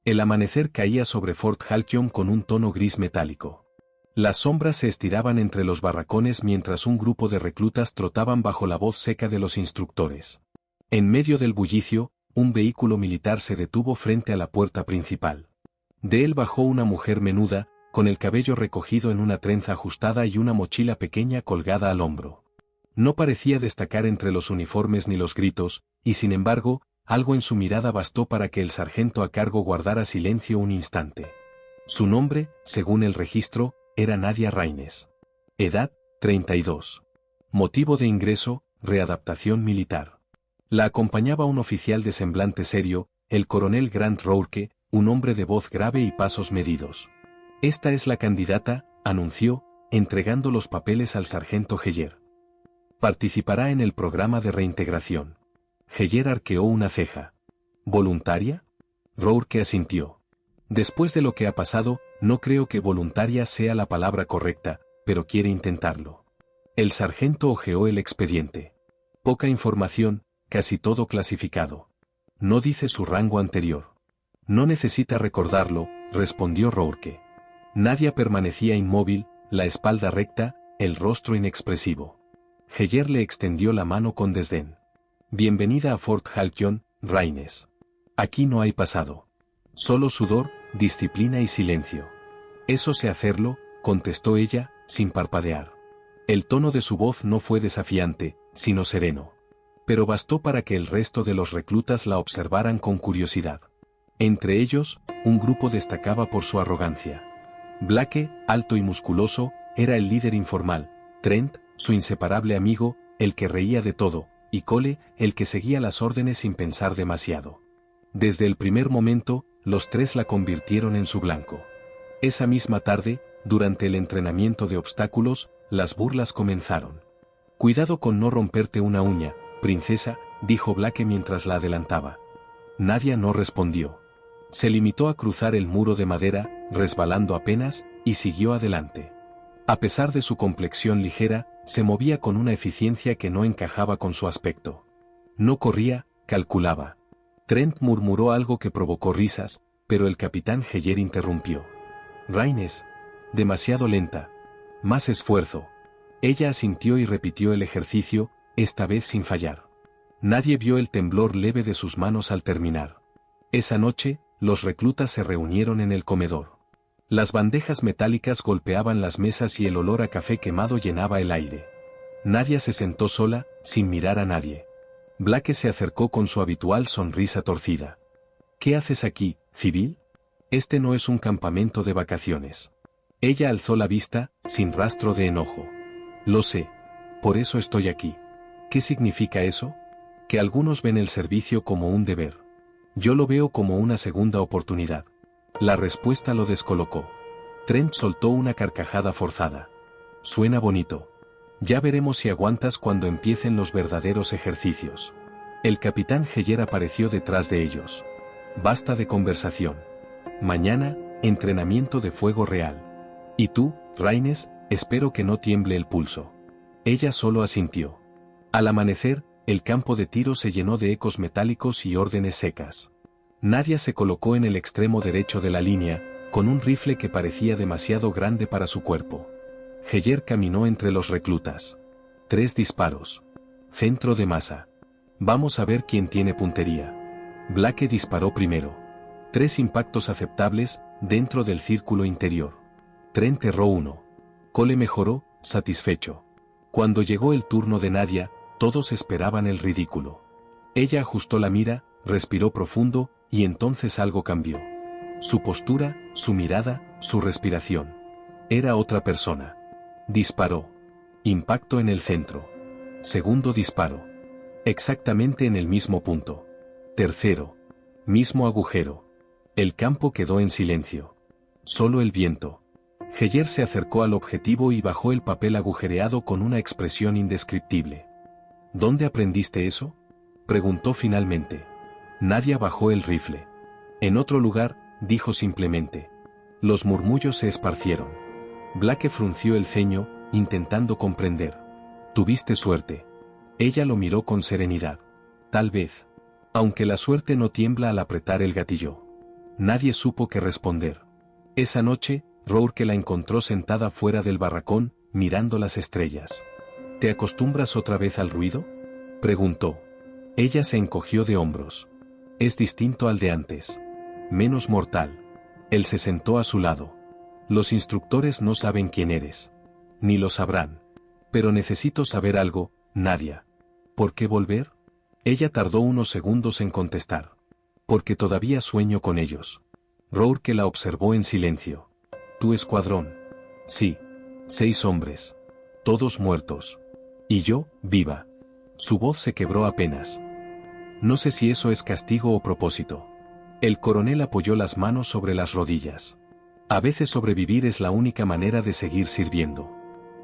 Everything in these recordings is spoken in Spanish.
El amanecer caía sobre Fort Halcyon con un tono gris metálico. Las sombras se estiraban entre los barracones mientras un grupo de reclutas trotaban bajo la voz seca de los instructores. En medio del bullicio, un vehículo militar se detuvo frente a la puerta principal. De él bajó una mujer menuda, con el cabello recogido en una trenza ajustada y una mochila pequeña colgada al hombro. No parecía destacar entre los uniformes ni los gritos, y sin embargo, algo en su mirada bastó para que el sargento a cargo guardara silencio un instante. Su nombre, según el registro, era Nadia Raines. Edad, 32. Motivo de ingreso, readaptación militar. La acompañaba un oficial de semblante serio, el coronel Grant Rourke, un hombre de voz grave y pasos medidos. Esta es la candidata, anunció, entregando los papeles al sargento Heyer. Participará en el programa de reintegración. Heyer arqueó una ceja. ¿Voluntaria? Rourke asintió. Después de lo que ha pasado, no creo que voluntaria sea la palabra correcta, pero quiere intentarlo. El sargento hojeó el expediente. Poca información, casi todo clasificado. No dice su rango anterior. No necesita recordarlo, respondió Rourke. Nadia permanecía inmóvil, la espalda recta, el rostro inexpresivo. Heyer le extendió la mano con desdén. Bienvenida a Fort Halcyon, Raines. Aquí no hay pasado. Solo sudor, disciplina y silencio. Eso sé hacerlo, contestó ella, sin parpadear. El tono de su voz no fue desafiante, sino sereno. Pero bastó para que el resto de los reclutas la observaran con curiosidad. Entre ellos, un grupo destacaba por su arrogancia. Blake, alto y musculoso, era el líder informal, Trent, su inseparable amigo, el que reía de todo, y Cole, el que seguía las órdenes sin pensar demasiado. Desde el primer momento, los tres la convirtieron en su blanco. Esa misma tarde, durante el entrenamiento de obstáculos, las burlas comenzaron. Cuidado con no romperte una uña, princesa, dijo Blake mientras la adelantaba. Nadia no respondió. Se limitó a cruzar el muro de madera, resbalando apenas, y siguió adelante. A pesar de su complexión ligera, se movía con una eficiencia que no encajaba con su aspecto. No corría, calculaba. Trent murmuró algo que provocó risas, pero el capitán Heyer interrumpió. Raines. Demasiado lenta. Más esfuerzo. Ella asintió y repitió el ejercicio, esta vez sin fallar. Nadie vio el temblor leve de sus manos al terminar. Esa noche, los reclutas se reunieron en el comedor. Las bandejas metálicas golpeaban las mesas y el olor a café quemado llenaba el aire. Nadia se sentó sola, sin mirar a nadie. Blake se acercó con su habitual sonrisa torcida. ¿Qué haces aquí, civil? Este no es un campamento de vacaciones. Ella alzó la vista, sin rastro de enojo. Lo sé. Por eso estoy aquí. ¿Qué significa eso? Que algunos ven el servicio como un deber. Yo lo veo como una segunda oportunidad. La respuesta lo descolocó. Trent soltó una carcajada forzada. Suena bonito. Ya veremos si aguantas cuando empiecen los verdaderos ejercicios. El capitán Heyer apareció detrás de ellos. Basta de conversación. Mañana, entrenamiento de fuego real. Y tú, Raines, espero que no tiemble el pulso. Ella solo asintió. Al amanecer, el campo de tiro se llenó de ecos metálicos y órdenes secas. Nadia se colocó en el extremo derecho de la línea, con un rifle que parecía demasiado grande para su cuerpo. Heyer caminó entre los reclutas. 3 disparos. Centro de masa. Vamos a ver quién tiene puntería. Blake disparó primero. 3 impactos aceptables, dentro del círculo interior. Trent erró 1. Cole mejoró, satisfecho. Cuando llegó el turno de Nadia, todos esperaban el ridículo. Ella ajustó la mira, respiró profundo, y entonces algo cambió. Su postura, su mirada, su respiración. Era otra persona. Disparó. Impacto en el centro. Segundo disparo. Exactamente en el mismo punto. Tercero. Mismo agujero. El campo quedó en silencio. Solo el viento. Heyer se acercó al objetivo y bajó el papel agujereado con una expresión indescriptible. ¿Dónde aprendiste eso? Preguntó finalmente. Nadia bajó el rifle. En otro lugar, dijo simplemente. Los murmullos se esparcieron. Blake frunció el ceño, intentando comprender. Tuviste suerte. Ella lo miró con serenidad. Tal vez. Aunque la suerte no tiembla al apretar el gatillo. Nadie supo qué responder. Esa noche, Rourke la encontró sentada fuera del barracón, mirando las estrellas. ¿Te acostumbras otra vez al ruido?, preguntó. Ella se encogió de hombros. Es distinto al de antes. Menos mortal. Él se sentó a su lado. Los instructores no saben quién eres. Ni lo sabrán. Pero necesito saber algo, Nadia. ¿Por qué volver? Ella tardó unos segundos en contestar. Porque todavía sueño con ellos. Rourke la observó en silencio. ¿Tu escuadrón? Sí. 6 hombres. Todos muertos. Y yo, viva. Su voz se quebró apenas. No sé si eso es castigo o propósito. El coronel apoyó las manos sobre las rodillas. A veces sobrevivir es la única manera de seguir sirviendo.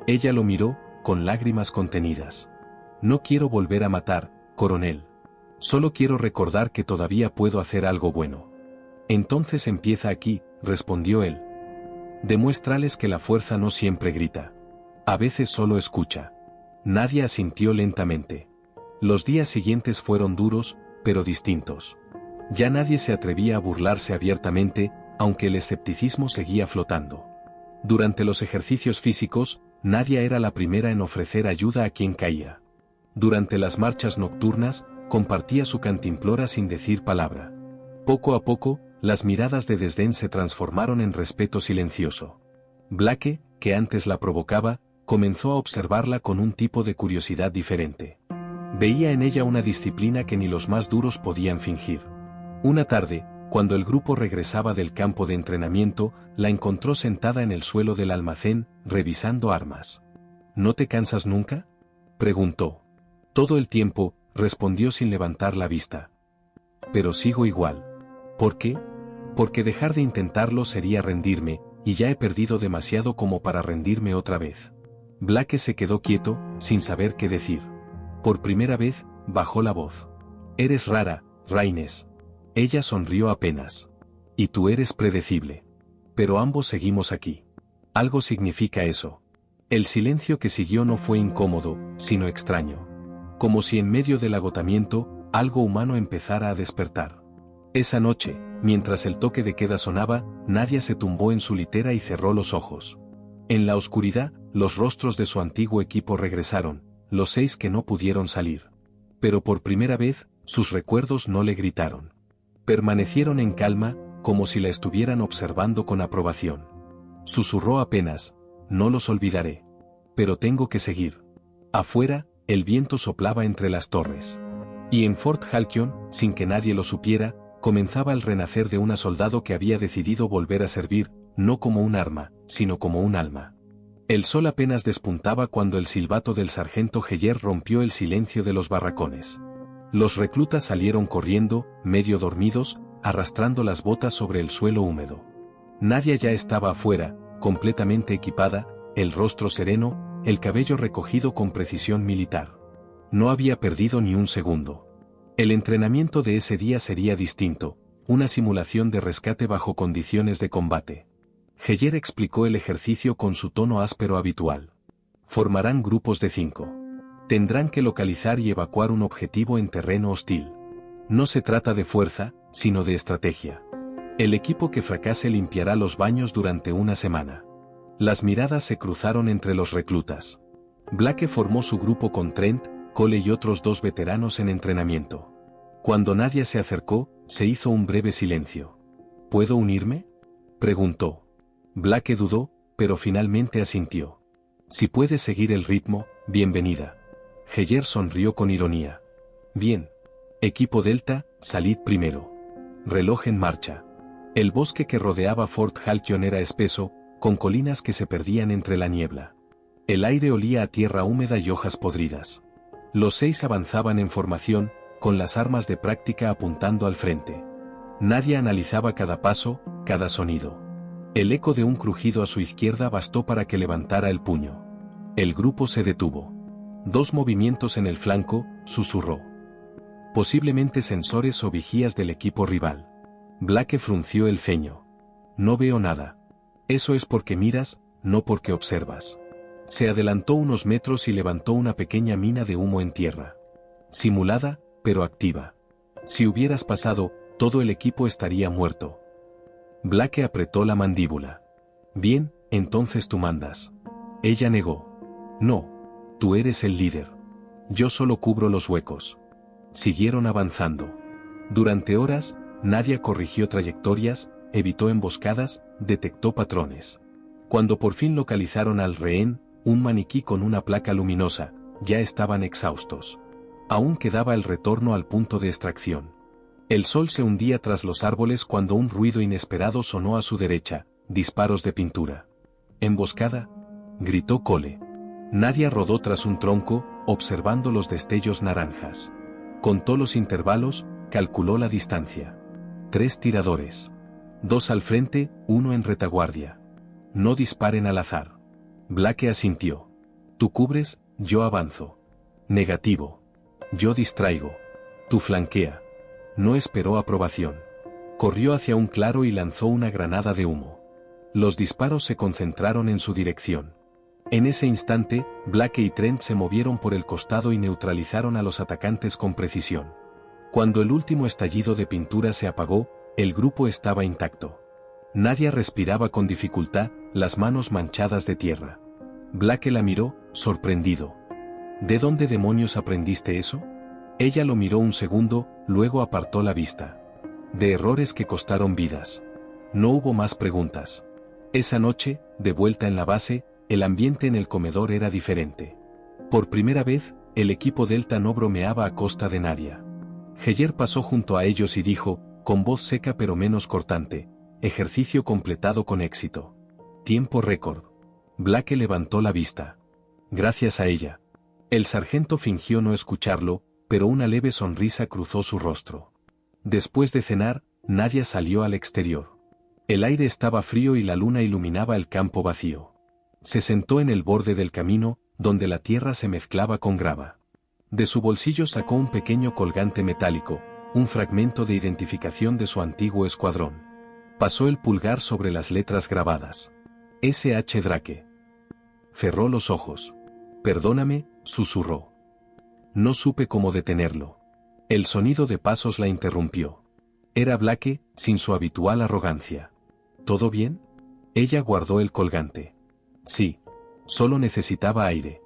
Ella lo miró, con lágrimas contenidas. No quiero volver a matar, coronel. Solo quiero recordar que todavía puedo hacer algo bueno. Entonces empieza aquí, respondió él. Demuéstrales que la fuerza no siempre grita. A veces solo escucha. Nadia asintió lentamente. Los días siguientes fueron duros, pero distintos. Ya nadie se atrevía a burlarse abiertamente, aunque el escepticismo seguía flotando. Durante los ejercicios físicos, Nadia era la primera en ofrecer ayuda a quien caía. Durante las marchas nocturnas, compartía su cantimplora sin decir palabra. Poco a poco, las miradas de desdén se transformaron en respeto silencioso. Blake, que antes la provocaba, comenzó a observarla con un tipo de curiosidad diferente. Veía en ella una disciplina que ni los más duros podían fingir. Una tarde, cuando el grupo regresaba del campo de entrenamiento, la encontró sentada en el suelo del almacén, revisando armas. ¿No te cansas nunca?, preguntó. Todo el tiempo, respondió sin levantar la vista. Pero sigo igual. ¿Por qué? Porque dejar de intentarlo sería rendirme, y ya he perdido demasiado como para rendirme otra vez. Blake se quedó quieto, sin saber qué decir. Por primera vez, bajó la voz. Eres rara, Raines. Ella sonrió apenas. Y tú eres predecible. Pero ambos seguimos aquí. Algo significa eso. El silencio que siguió no fue incómodo, sino extraño. Como si en medio del agotamiento, algo humano empezara a despertar. Esa noche, mientras el toque de queda sonaba, Nadia se tumbó en su litera y cerró los ojos. En la oscuridad, los rostros de su antiguo equipo regresaron, los 6 que no pudieron salir. Pero por primera vez, sus recuerdos no le gritaron. Permanecieron en calma, como si la estuvieran observando con aprobación. Susurró apenas, no los olvidaré. Pero tengo que seguir. Afuera, el viento soplaba entre las torres. Y en Fort Halcyon, sin que nadie lo supiera, comenzaba el renacer de una soldado que había decidido volver a servir, no como un arma, sino como un alma. El sol apenas despuntaba cuando el silbato del sargento Heyer rompió el silencio de los barracones. Los reclutas salieron corriendo, medio dormidos, arrastrando las botas sobre el suelo húmedo. Nadia ya estaba afuera, completamente equipada, el rostro sereno, el cabello recogido con precisión militar. No había perdido ni un segundo. El entrenamiento de ese día sería distinto, una simulación de rescate bajo condiciones de combate. Heyer explicó el ejercicio con su tono áspero habitual. Formarán grupos de 5. Tendrán que localizar y evacuar un objetivo en terreno hostil. No se trata de fuerza, sino de estrategia. El equipo que fracase limpiará los baños durante una semana. Las miradas se cruzaron entre los reclutas. Blake formó su grupo con Trent, Cole y otros 2 veteranos en entrenamiento. Cuando Nadia se acercó, se hizo un breve silencio. ¿Puedo unirme?, preguntó. Blake dudó, pero finalmente asintió. Si puedes seguir el ritmo, bienvenida. Heyer sonrió con ironía. Bien. Equipo Delta, salid primero. Reloj en marcha. El bosque que rodeaba Fort Halcyon era espeso, con colinas que se perdían entre la niebla. El aire olía a tierra húmeda y hojas podridas. Los 6 avanzaban en formación, con las armas de práctica apuntando al frente. Nadia analizaba cada paso, cada sonido. El eco de un crujido a su izquierda bastó para que levantara el puño. El grupo se detuvo. 2 movimientos en el flanco, susurró. Posiblemente sensores o vigías del equipo rival. Blake frunció el ceño. No veo nada. Eso es porque miras, no porque observas. Se adelantó unos metros y levantó una pequeña mina de humo en tierra. Simulada, pero activa. Si hubieras pasado, todo el equipo estaría muerto. Blake apretó la mandíbula. Bien, entonces tú mandas. Ella negó. No. Tú eres el líder. Yo solo cubro los huecos. Siguieron avanzando. Durante horas, Nadia corrigió trayectorias, evitó emboscadas, detectó patrones. Cuando por fin localizaron al rehén, un maniquí con una placa luminosa, ya estaban exhaustos. Aún quedaba el retorno al punto de extracción. El sol se hundía tras los árboles cuando un ruido inesperado sonó a su derecha, disparos de pintura. «¿Emboscada?», gritó Cole. Nadia rodó tras un tronco, observando los destellos naranjas. Contó los intervalos, calculó la distancia. 3 tiradores. 2 al frente, 1 en retaguardia. No disparen al azar. Blake asintió. Tú cubres, yo avanzo. Negativo. Yo distraigo. Tú flanquea. No esperó aprobación. Corrió hacia un claro y lanzó una granada de humo. Los disparos se concentraron en su dirección. En ese instante, Blake y Trent se movieron por el costado y neutralizaron a los atacantes con precisión. Cuando el último estallido de pintura se apagó, el grupo estaba intacto. Nadia respiraba con dificultad, las manos manchadas de tierra. Blake la miró, sorprendido. ¿De dónde demonios aprendiste eso? Ella lo miró un segundo, luego apartó la vista. De errores que costaron vidas. No hubo más preguntas. Esa noche, de vuelta en la base, el ambiente en el comedor era diferente. Por primera vez, el equipo Delta no bromeaba a costa de Nadia. Heyer pasó junto a ellos y dijo, con voz seca pero menos cortante, ejercicio completado con éxito. Tiempo récord. Blake levantó la vista. Gracias a ella. El sargento fingió no escucharlo, pero una leve sonrisa cruzó su rostro. Después de cenar, Nadia salió al exterior. El aire estaba frío y la luna iluminaba el campo vacío. Se sentó en el borde del camino, donde la tierra se mezclaba con grava. De su bolsillo sacó un pequeño colgante metálico, un fragmento de identificación de su antiguo escuadrón. Pasó el pulgar sobre las letras grabadas. S.H. Drake. Cerró los ojos. Perdóname, susurró. No supe cómo detenerlo. El sonido de pasos la interrumpió. Era Blake, sin su habitual arrogancia. ¿Todo bien? Ella guardó el colgante. Sí. Solo necesitaba aire.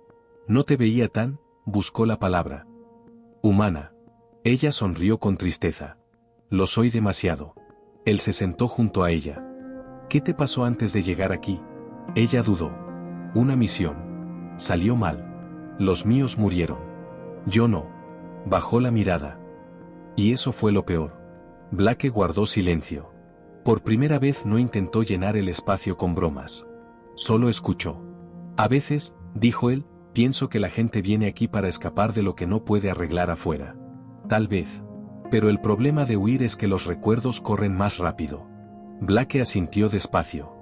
No te veía tan, buscó la palabra. Humana. Ella sonrió con tristeza. Lo soy demasiado. Él se sentó junto a ella. ¿Qué te pasó antes de llegar aquí? Ella dudó. Una misión. Salió mal. Los míos murieron. Yo no. Bajó la mirada. Y eso fue lo peor. Blake guardó silencio. Por primera vez no intentó llenar el espacio con bromas. Solo escuchó. A veces, dijo él, pienso que la gente viene aquí para escapar de lo que no puede arreglar afuera. Tal vez. Pero el problema de huir es que los recuerdos corren más rápido. Blake asintió despacio.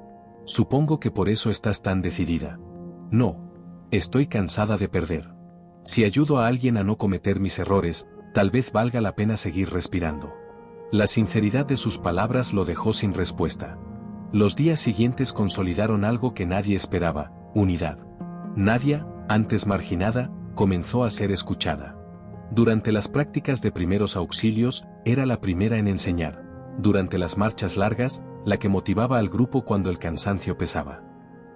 Supongo que por eso estás tan decidida. No. Estoy cansada de perder. Si ayudo a alguien a no cometer mis errores, tal vez valga la pena seguir respirando. La sinceridad de sus palabras lo dejó sin respuesta. Los días siguientes consolidaron algo que nadie esperaba, unidad. Nadia, antes marginada, comenzó a ser escuchada. Durante las prácticas de primeros auxilios, era la primera en enseñar. Durante las marchas largas, la que motivaba al grupo cuando el cansancio pesaba.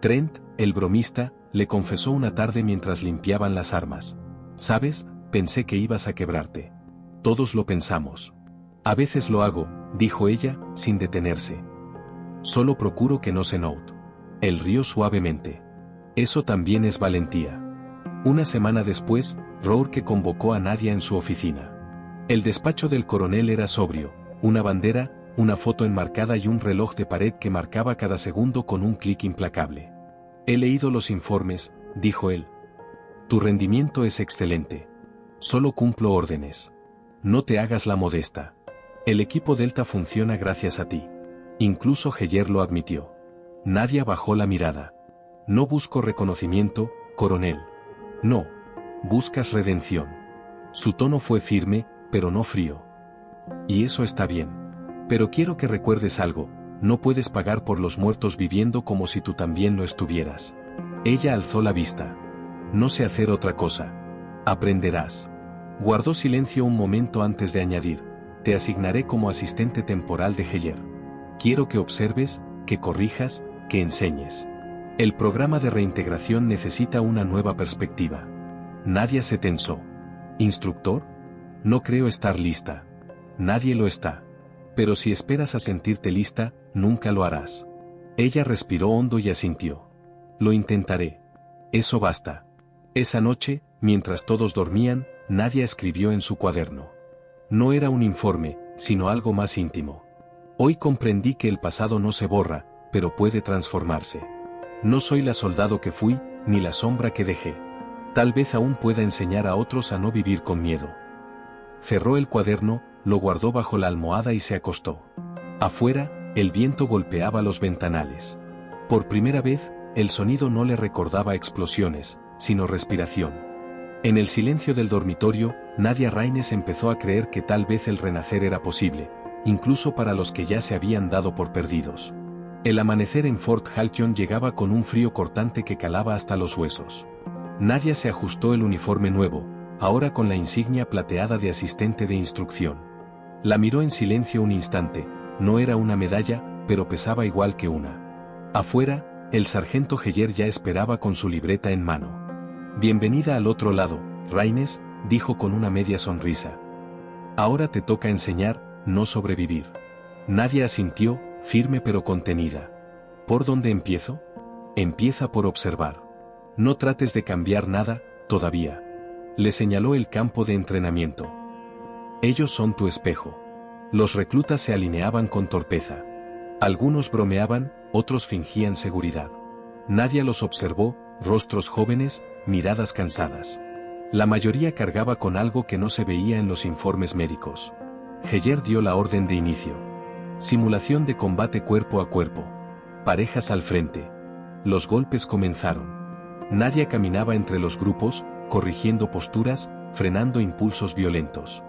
Trent, el bromista, le confesó una tarde mientras limpiaban las armas. ¿Sabes? Pensé que ibas a quebrarte. Todos lo pensamos. A veces lo hago, dijo ella, sin detenerse. Solo procuro que no se note. Él rió suavemente. Eso también es valentía. Una semana después, Rourke convocó a Nadia en su oficina. El despacho del coronel era sobrio, una bandera, una foto enmarcada y un reloj de pared que marcaba cada segundo con un clic implacable. He leído los informes, dijo él. Tu rendimiento es excelente. Solo cumplo órdenes. No te hagas la modesta. El equipo Delta funciona gracias a ti. Incluso Heyer lo admitió. Nadia bajó la mirada. No busco reconocimiento, coronel. No. Buscas redención. Su tono fue firme, pero no frío. Y eso está bien. Pero quiero que recuerdes algo, no puedes pagar por los muertos viviendo como si tú también lo estuvieras. Ella alzó la vista. No sé hacer otra cosa. Aprenderás. Guardó silencio un momento antes de añadir, te asignaré como asistente temporal de Heyer. Quiero que observes, que corrijas, que enseñes. El programa de reintegración necesita una nueva perspectiva. Nadia se tensó. ¿Instructor? No creo estar lista. Nadie lo está. Pero si esperas a sentirte lista, nunca lo harás. Ella respiró hondo y asintió. Lo intentaré. Eso basta. Esa noche, mientras todos dormían, Nadia escribió en su cuaderno. No era un informe, sino algo más íntimo. Hoy comprendí que el pasado no se borra, pero puede transformarse. No soy la soldado que fui, ni la sombra que dejé. Tal vez aún pueda enseñar a otros a no vivir con miedo. Cerró el cuaderno, lo guardó bajo la almohada y se acostó. Afuera, el viento golpeaba los ventanales. Por primera vez, el sonido no le recordaba explosiones, sino respiración. En el silencio del dormitorio, Nadia Raines empezó a creer que tal vez el renacer era posible, incluso para los que ya se habían dado por perdidos. El amanecer en Fort Halcyon llegaba con un frío cortante que calaba hasta los huesos. Nadia se ajustó el uniforme nuevo, ahora con la insignia plateada de asistente de instrucción. La miró en silencio un instante, no era una medalla, pero pesaba igual que una. Afuera, el sargento Heyer ya esperaba con su libreta en mano. Bienvenida al otro lado, Raines, dijo con una media sonrisa. Ahora te toca enseñar, no sobrevivir. Nadia asintió, firme pero contenida. ¿Por dónde empiezo? Empieza por observar. No trates de cambiar nada, todavía. Le señaló el campo de entrenamiento. Ellos son tu espejo. Los reclutas se alineaban con torpeza. Algunos bromeaban, otros fingían seguridad. Nadia los observó, rostros jóvenes, miradas cansadas. La mayoría cargaba con algo que no se veía en los informes médicos. Heyer dio la orden de inicio. Simulación de combate cuerpo a cuerpo. Parejas al frente. Los golpes comenzaron. Nadia caminaba entre los grupos, corrigiendo posturas, frenando impulsos violentos.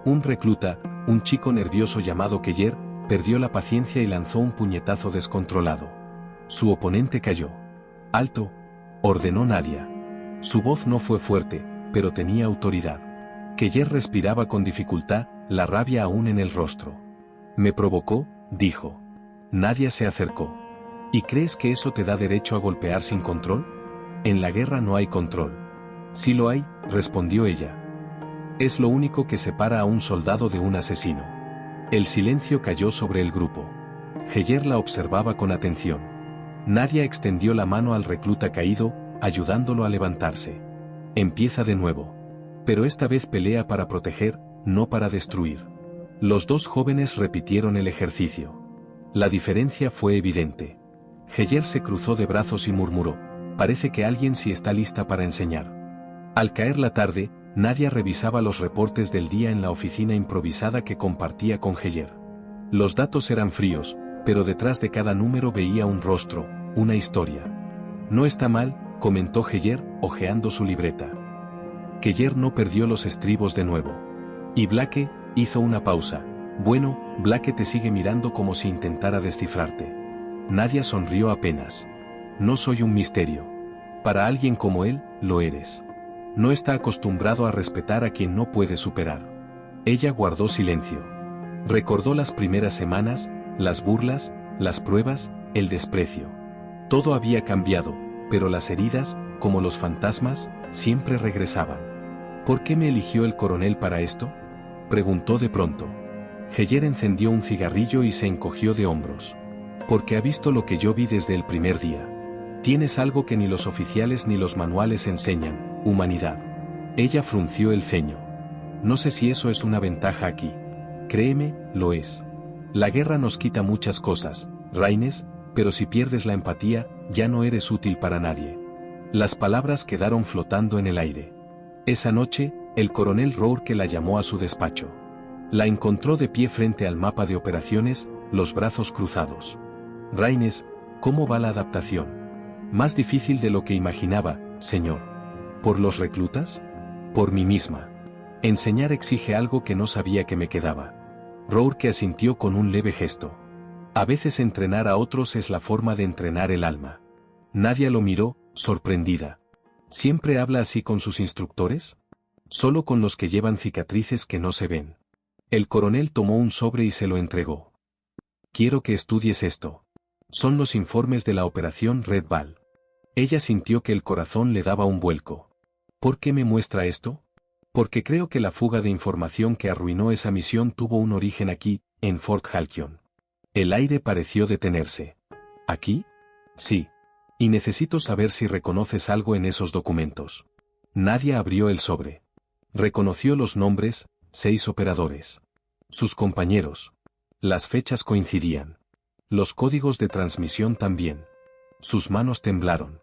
Un recluta, un chico nervioso llamado Heyer, perdió la paciencia y lanzó un puñetazo descontrolado. Su oponente cayó. «Alto», ordenó Nadia. Su voz no fue fuerte, pero tenía autoridad. Heyer respiraba con dificultad, la rabia aún en el rostro. «Me provocó», dijo. Nadia se acercó. «¿Y crees que eso te da derecho a golpear sin control? En la guerra no hay control». «Sí lo hay», respondió ella. «Es lo único que separa a un soldado de un asesino». El silencio cayó sobre el grupo. Heyer la observaba con atención. Nadia extendió la mano al recluta caído, ayudándolo a levantarse. «Empieza de nuevo. Pero esta vez pelea para proteger, no para destruir». Los dos jóvenes repitieron el ejercicio. La diferencia fue evidente. Heyer se cruzó de brazos y murmuró: «Parece que alguien sí está lista para enseñar». Al caer la tarde, Nadia revisaba los reportes del día en la oficina improvisada que compartía con Heyer. Los datos eran fríos, pero detrás de cada número veía un rostro, una historia. «No está mal», comentó Heyer, hojeando su libreta. Heyer no perdió los estribos de nuevo. «¿Y Blake?», hizo una pausa. «Bueno, Blake te sigue mirando como si intentara descifrarte». Nadia sonrió apenas. «No soy un misterio. Para alguien como él, lo eres. No está acostumbrado a respetar a quien no puede superar». Ella guardó silencio. Recordó las primeras semanas, las burlas, las pruebas, el desprecio. Todo había cambiado, pero las heridas, como los fantasmas, siempre regresaban. «¿Por qué me eligió el coronel para esto?», preguntó de pronto. Heyer encendió un cigarrillo y se encogió de hombros. «Porque ha visto lo que yo vi desde el primer día. Tienes algo que ni los oficiales ni los manuales enseñan: humanidad». Ella frunció el ceño. «No sé si eso es una ventaja aquí. Créeme, lo es. La guerra nos quita muchas cosas, Raines, pero si pierdes la empatía, ya no eres útil para nadie». Las palabras quedaron flotando en el aire. Esa noche, el coronel Rourke la llamó a su despacho. La encontró de pie frente al mapa de operaciones, los brazos cruzados. «Raines, ¿cómo va la adaptación?». «Más difícil de lo que imaginaba, señor». «¿Por los reclutas?». «Por mí misma. Enseñar exige algo que no sabía que me quedaba». Rourke asintió con un leve gesto. «A veces entrenar a otros es la forma de entrenar el alma». Nadia lo miró, sorprendida. «¿Siempre habla así con sus instructores?». «Solo con los que llevan cicatrices que no se ven». El coronel tomó un sobre y se lo entregó. Quiero que estudies esto. Son los informes de la operación Red Ball. Ella sintió que el corazón le daba un vuelco. ¿Por qué me muestra esto? Porque creo que la fuga de información que arruinó esa misión tuvo un origen aquí, en Fort Halcyon. El aire pareció detenerse. ¿Aquí? Sí. Y necesito saber si reconoces algo en esos documentos. Nadia abrió el sobre. Reconoció los nombres, 6 operadores. Sus compañeros. Las fechas coincidían. Los códigos de transmisión también. Sus manos temblaron.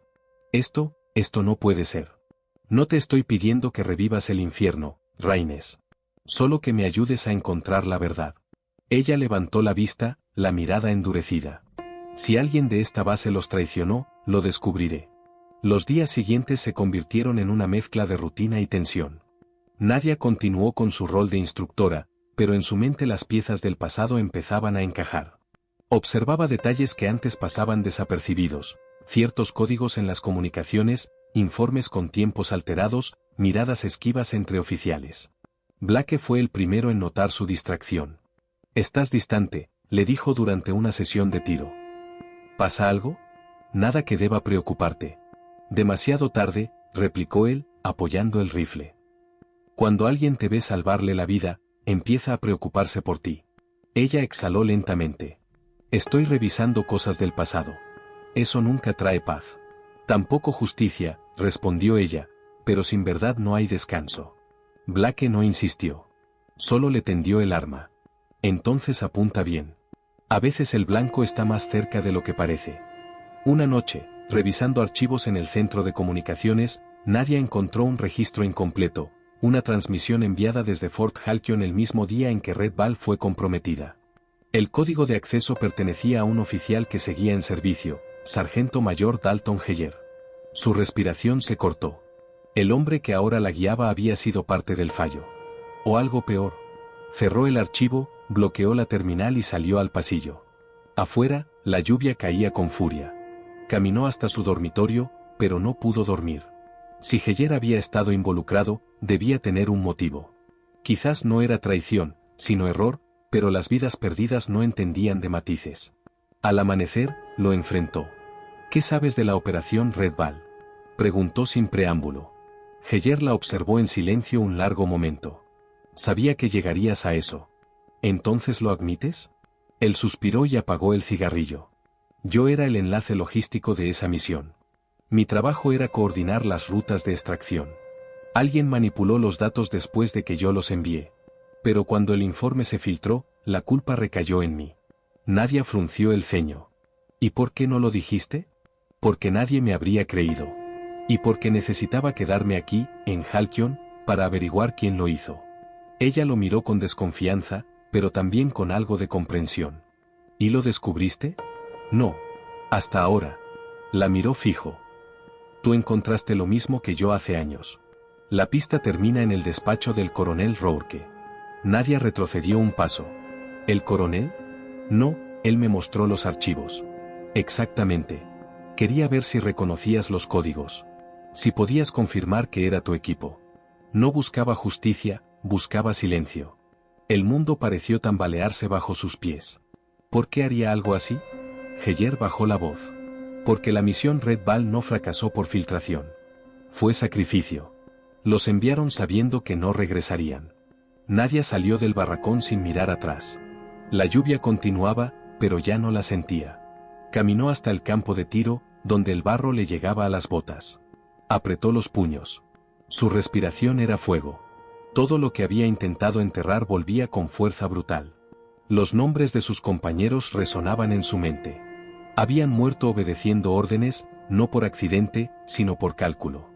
Esto no puede ser. No te estoy pidiendo que revivas el infierno, Raines. Solo que me ayudes a encontrar la verdad. Ella levantó la vista, la mirada endurecida. Si alguien de esta base los traicionó, lo descubriré. Los días siguientes se convirtieron en una mezcla de rutina y tensión. Nadia continuó con su rol de instructora, pero en su mente las piezas del pasado empezaban a encajar. Observaba detalles que antes pasaban desapercibidos, ciertos códigos en las comunicaciones, informes con tiempos alterados, miradas esquivas entre oficiales. Blake fue el primero en notar su distracción. «Estás distante», le dijo durante una sesión de tiro. «¿Pasa algo?» «Nada que deba preocuparte». «Demasiado tarde», replicó él, apoyando el rifle. «Cuando alguien te ve salvarle la vida, empieza a preocuparse por ti». Ella exhaló lentamente. «Estoy revisando cosas del pasado. Eso nunca trae paz». «Tampoco justicia», respondió ella, «pero sin verdad no hay descanso». Blake no insistió. Solo le tendió el arma. «Entonces apunta bien. A veces el blanco está más cerca de lo que parece». Una noche, revisando archivos en el centro de comunicaciones, Nadia encontró un registro incompleto, una transmisión enviada desde Fort Halcyon el mismo día en que Red Ball fue comprometida. El código de acceso pertenecía a un oficial que seguía en servicio, Sargento Mayor Dalton Heyer. Su respiración se cortó. El hombre que ahora la guiaba había sido parte del fallo. O algo peor. Cerró el archivo, bloqueó la terminal y salió al pasillo. Afuera, la lluvia caía con furia. Caminó hasta su dormitorio, pero no pudo dormir. Si Heyer había estado involucrado, debía tener un motivo. Quizás no era traición, sino error, pero las vidas perdidas no entendían de matices. Al amanecer, lo enfrentó. «¿Qué sabes de la operación Red Ball?», preguntó sin preámbulo. Heyer la observó en silencio un largo momento. «Sabía que llegarías a eso». «¿Entonces lo admites?». Él suspiró y apagó el cigarrillo. «Yo era el enlace logístico de esa misión. Mi trabajo era coordinar las rutas de extracción. Alguien manipuló los datos después de que yo los envié. Pero cuando el informe se filtró, la culpa recayó en mí». Nadia frunció el ceño. «¿Y por qué no lo dijiste?». «Porque nadie me habría creído. Y porque necesitaba quedarme aquí, en Halcyon, para averiguar quién lo hizo». Ella lo miró con desconfianza, pero también con algo de comprensión. «¿Y lo descubriste?». «No. Hasta ahora». La miró fijo. «Tú encontraste lo mismo que yo hace años». La pista termina en el despacho del coronel Rourke. Nadia retrocedió un paso. ¿El coronel? No, él me mostró los archivos. Exactamente. Quería ver si reconocías los códigos. Si podías confirmar que era tu equipo. No buscaba justicia, buscaba silencio. El mundo pareció tambalearse bajo sus pies. ¿Por qué haría algo así? Heyer bajó la voz. Porque la misión Red Ball no fracasó por filtración. Fue sacrificio. Los enviaron sabiendo que no regresarían. Nadia salió del barracón sin mirar atrás. La lluvia continuaba, pero ya no la sentía. Caminó hasta el campo de tiro, donde el barro le llegaba a las botas. Apretó los puños. Su respiración era fuego. Todo lo que había intentado enterrar volvía con fuerza brutal. Los nombres de sus compañeros resonaban en su mente. Habían muerto obedeciendo órdenes, no por accidente, sino por cálculo.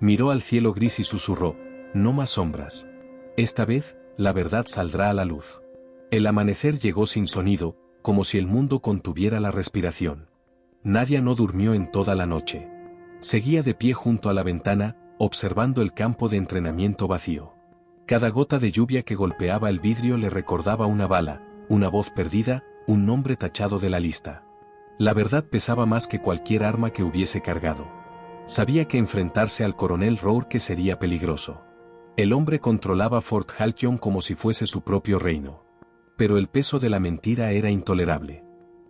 Miró al cielo gris y susurró, «No más sombras. Esta vez, la verdad saldrá a la luz». El amanecer llegó sin sonido, como si el mundo contuviera la respiración. Nadia no durmió en toda la noche. Seguía de pie junto a la ventana, observando el campo de entrenamiento vacío. Cada gota de lluvia que golpeaba el vidrio le recordaba una bala, una voz perdida, un nombre tachado de la lista. La verdad pesaba más que cualquier arma que hubiese cargado. Sabía que enfrentarse al coronel Rourke sería peligroso. El hombre controlaba Fort Halcyon como si fuese su propio reino. Pero el peso de la mentira era intolerable.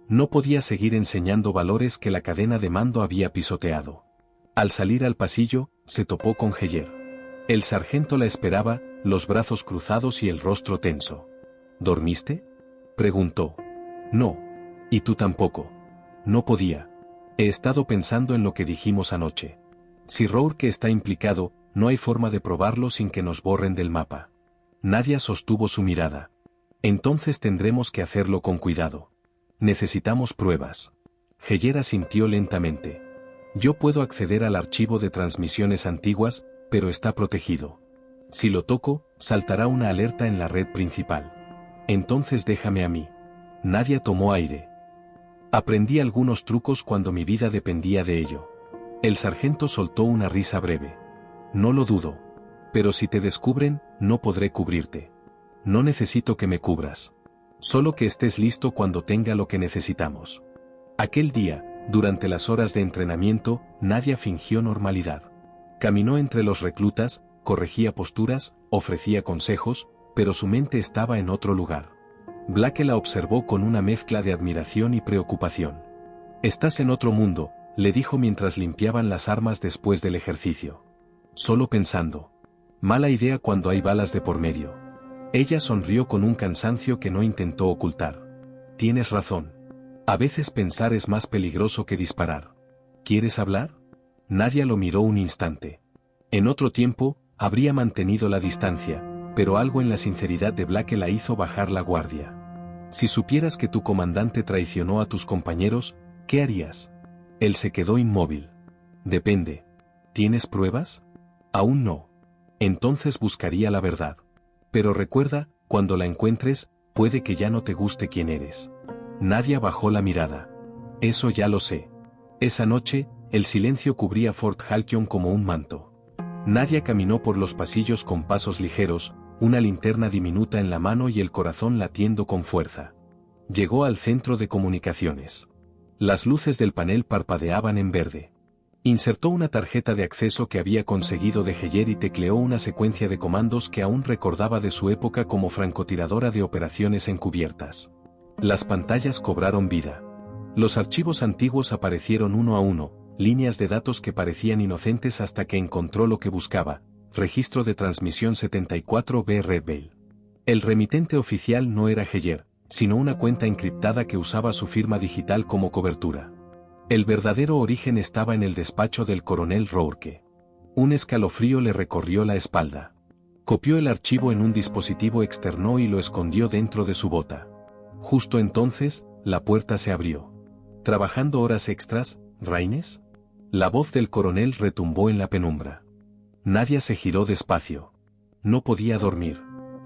No podía seguir enseñando valores que la cadena de mando había pisoteado. Al salir al pasillo, se topó con Heyer. El sargento la esperaba, los brazos cruzados y el rostro tenso. ¿Dormiste?, preguntó. No. Y tú tampoco. No podía. He estado pensando en lo que dijimos anoche. Si Rourke está implicado, no hay forma de probarlo sin que nos borren del mapa. Nadia sostuvo su mirada. Entonces tendremos que hacerlo con cuidado. Necesitamos pruebas. Heyer asintió lentamente. Yo puedo acceder al archivo de transmisiones antiguas, pero está protegido. Si lo toco, saltará una alerta en la red principal. Entonces déjame a mí. Nadia tomó aire. Aprendí algunos trucos cuando mi vida dependía de ello. El sargento soltó una risa breve. No lo dudo. Pero si te descubren, no podré cubrirte. No necesito que me cubras. Solo que estés listo cuando tenga lo que necesitamos. Aquel día, durante las horas de entrenamiento, Nadia fingió normalidad. Caminó entre los reclutas, corregía posturas, ofrecía consejos, pero su mente estaba en otro lugar. Blake la observó con una mezcla de admiración y preocupación. «Estás en otro mundo», le dijo mientras limpiaban las armas después del ejercicio. Solo pensando. Mala idea cuando hay balas de por medio. Ella sonrió con un cansancio que no intentó ocultar. Tienes razón. A veces pensar es más peligroso que disparar. ¿Quieres hablar? Nadia lo miró un instante. En otro tiempo, habría mantenido la distancia, pero algo en la sinceridad de Blake la hizo bajar la guardia. Si supieras que tu comandante traicionó a tus compañeros, ¿qué harías? Él se quedó inmóvil. Depende. ¿Tienes pruebas? Aún no. Entonces buscaría la verdad. Pero recuerda, cuando la encuentres, puede que ya no te guste quién eres. Nadia bajó la mirada. Eso ya lo sé. Esa noche, el silencio cubría Fort Halcyon como un manto. Nadia caminó por los pasillos con pasos ligeros, una linterna diminuta en la mano y el corazón latiendo con fuerza. Llegó al centro de comunicaciones. Las luces del panel parpadeaban en verde. Insertó una tarjeta de acceso que había conseguido de Heyer y tecleó una secuencia de comandos que aún recordaba de su época como francotiradora de operaciones encubiertas. Las pantallas cobraron vida. Los archivos antiguos aparecieron uno a uno, líneas de datos que parecían inocentes hasta que encontró lo que buscaba, registro de transmisión 74B Redvale. El remitente oficial no era Heyer, sino una cuenta encriptada que usaba su firma digital como cobertura. El verdadero origen estaba en el despacho del coronel Rourke. Un escalofrío le recorrió la espalda. Copió el archivo en un dispositivo externo y lo escondió dentro de su bota. Justo entonces, la puerta se abrió. ¿Trabajando horas extras, Raines? La voz del coronel retumbó en la penumbra. Nadia se giró despacio. No podía dormir.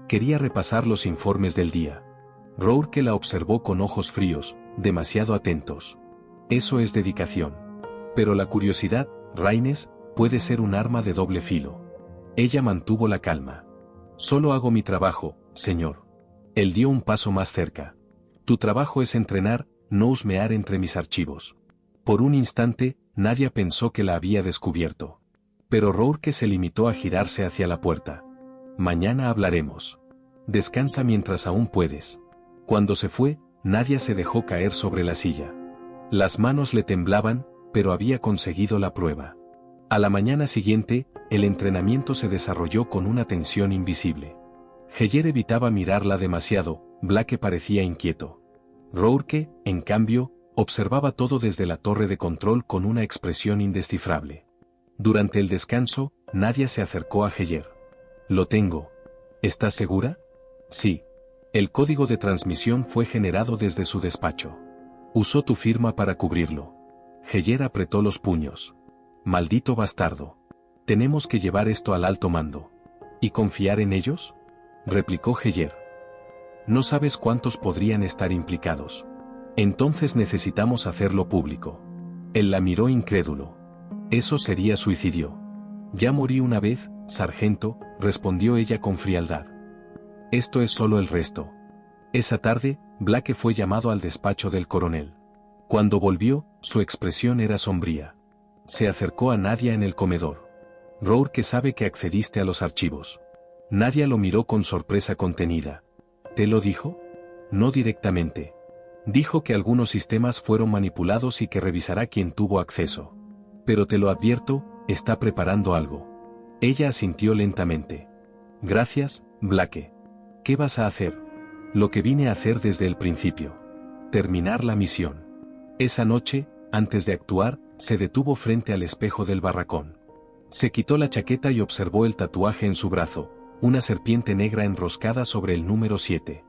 Quería repasar los informes del día. Rourke la observó con ojos fríos, demasiado atentos. Eso es dedicación. Pero la curiosidad, Raines, puede ser un arma de doble filo. Ella mantuvo la calma. Solo hago mi trabajo, señor. Él dio un paso más cerca. Tu trabajo es entrenar, no husmear entre mis archivos. Por un instante, Nadia pensó que la había descubierto. Pero Rourke se limitó a girarse hacia la puerta. Mañana hablaremos. Descansa mientras aún puedes. Cuando se fue, Nadia se dejó caer sobre la silla. Las manos le temblaban, pero había conseguido la prueba. A la mañana siguiente, el entrenamiento se desarrolló con una tensión invisible. Heyer evitaba mirarla demasiado, Blake parecía inquieto. Rourke, en cambio, observaba todo desde la torre de control con una expresión indescifrable. Durante el descanso, Nadia se acercó a Heyer. Lo tengo. ¿Estás segura? Sí. El código de transmisión fue generado desde su despacho. Usó tu firma para cubrirlo. Heyer apretó los puños. Maldito bastardo. Tenemos que llevar esto al alto mando. ¿Y confiar en ellos? Replicó Heyer. No sabes cuántos podrían estar implicados. Entonces necesitamos hacerlo público. Él la miró incrédulo. Eso sería suicidio. Ya morí una vez, sargento, respondió ella con frialdad. Esto es solo el resto. Esa tarde, Blake fue llamado al despacho del coronel. Cuando volvió, su expresión era sombría. Se acercó a Nadia en el comedor. Rourke sabe que accediste a los archivos. Nadia lo miró con sorpresa contenida. ¿Te lo dijo? No directamente. Dijo que algunos sistemas fueron manipulados y que revisará quién tuvo acceso. Pero te lo advierto, está preparando algo. Ella asintió lentamente. Gracias, Blake. ¿Qué vas a hacer? Lo que vine a hacer desde el principio. Terminar la misión. Esa noche, antes de actuar, se detuvo frente al espejo del barracón. Se quitó la chaqueta y observó el tatuaje en su brazo, una serpiente negra enroscada sobre el número 7.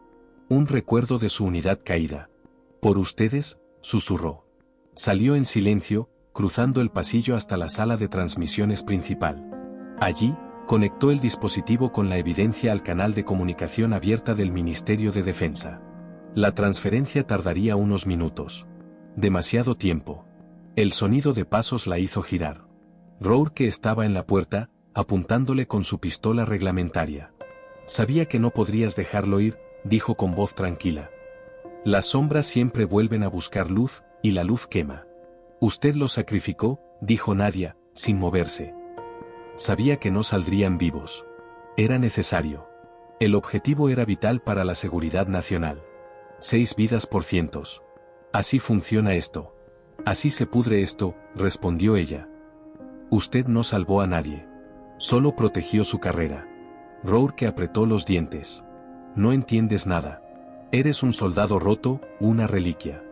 Un recuerdo de su unidad caída. «¿Por ustedes?», susurró. Salió en silencio, cruzando el pasillo hasta la sala de transmisiones principal. Allí, conectó el dispositivo con la evidencia al canal de comunicación abierta del Ministerio de Defensa. La transferencia tardaría unos minutos. Demasiado tiempo. El sonido de pasos la hizo girar. Rourke estaba en la puerta, apuntándole con su pistola reglamentaria. «Sabía que no podrías dejarlo ir», dijo con voz tranquila. «Las sombras siempre vuelven a buscar luz, y la luz quema». «Usted los sacrificó», dijo Nadia, sin moverse. Sabía que no saldrían vivos. Era necesario. El objetivo era vital para la seguridad nacional. 6 vidas por cientos. Así funciona esto. Así se pudre esto, respondió ella. Usted no salvó a nadie. Solo protegió su carrera. Rourke apretó los dientes. No entiendes nada. Eres un soldado roto, una reliquia.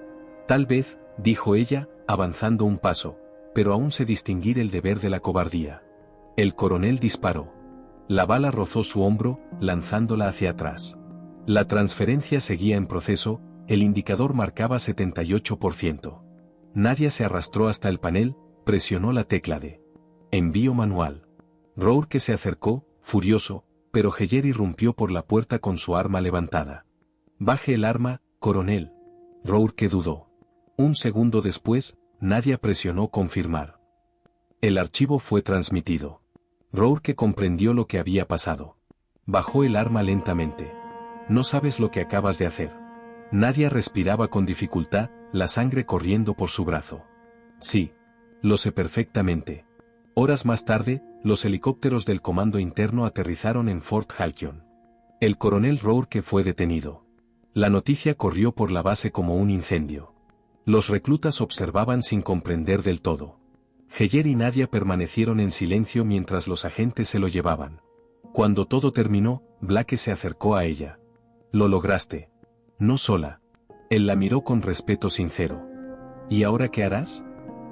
Tal vez, dijo ella, avanzando un paso, pero aún sé distinguir el deber de la cobardía. El coronel disparó. La bala rozó su hombro, lanzándola hacia atrás. La transferencia seguía en proceso, el indicador marcaba 78%. Nadia se arrastró hasta el panel, presionó la tecla de envío manual. Rourke se acercó, furioso, pero Heyer irrumpió por la puerta con su arma levantada. «Baje el arma, coronel». Rourke dudó. Un segundo después, Nadia presionó confirmar. El archivo fue transmitido. Rourke comprendió lo que había pasado. Bajó el arma lentamente. «No sabes lo que acabas de hacer». Nadia respiraba con dificultad, la sangre corriendo por su brazo. «Sí. Lo sé perfectamente». Horas más tarde, los helicópteros del Comando Interno aterrizaron en Fort Halcyon. El coronel Rourke fue detenido. La noticia corrió por la base como un incendio. Los reclutas observaban sin comprender del todo. Heyer y Nadia permanecieron en silencio mientras los agentes se lo llevaban. Cuando todo terminó, Blake se acercó a ella. «Lo lograste. No sola». Él la miró con respeto sincero. «¿Y ahora qué harás?».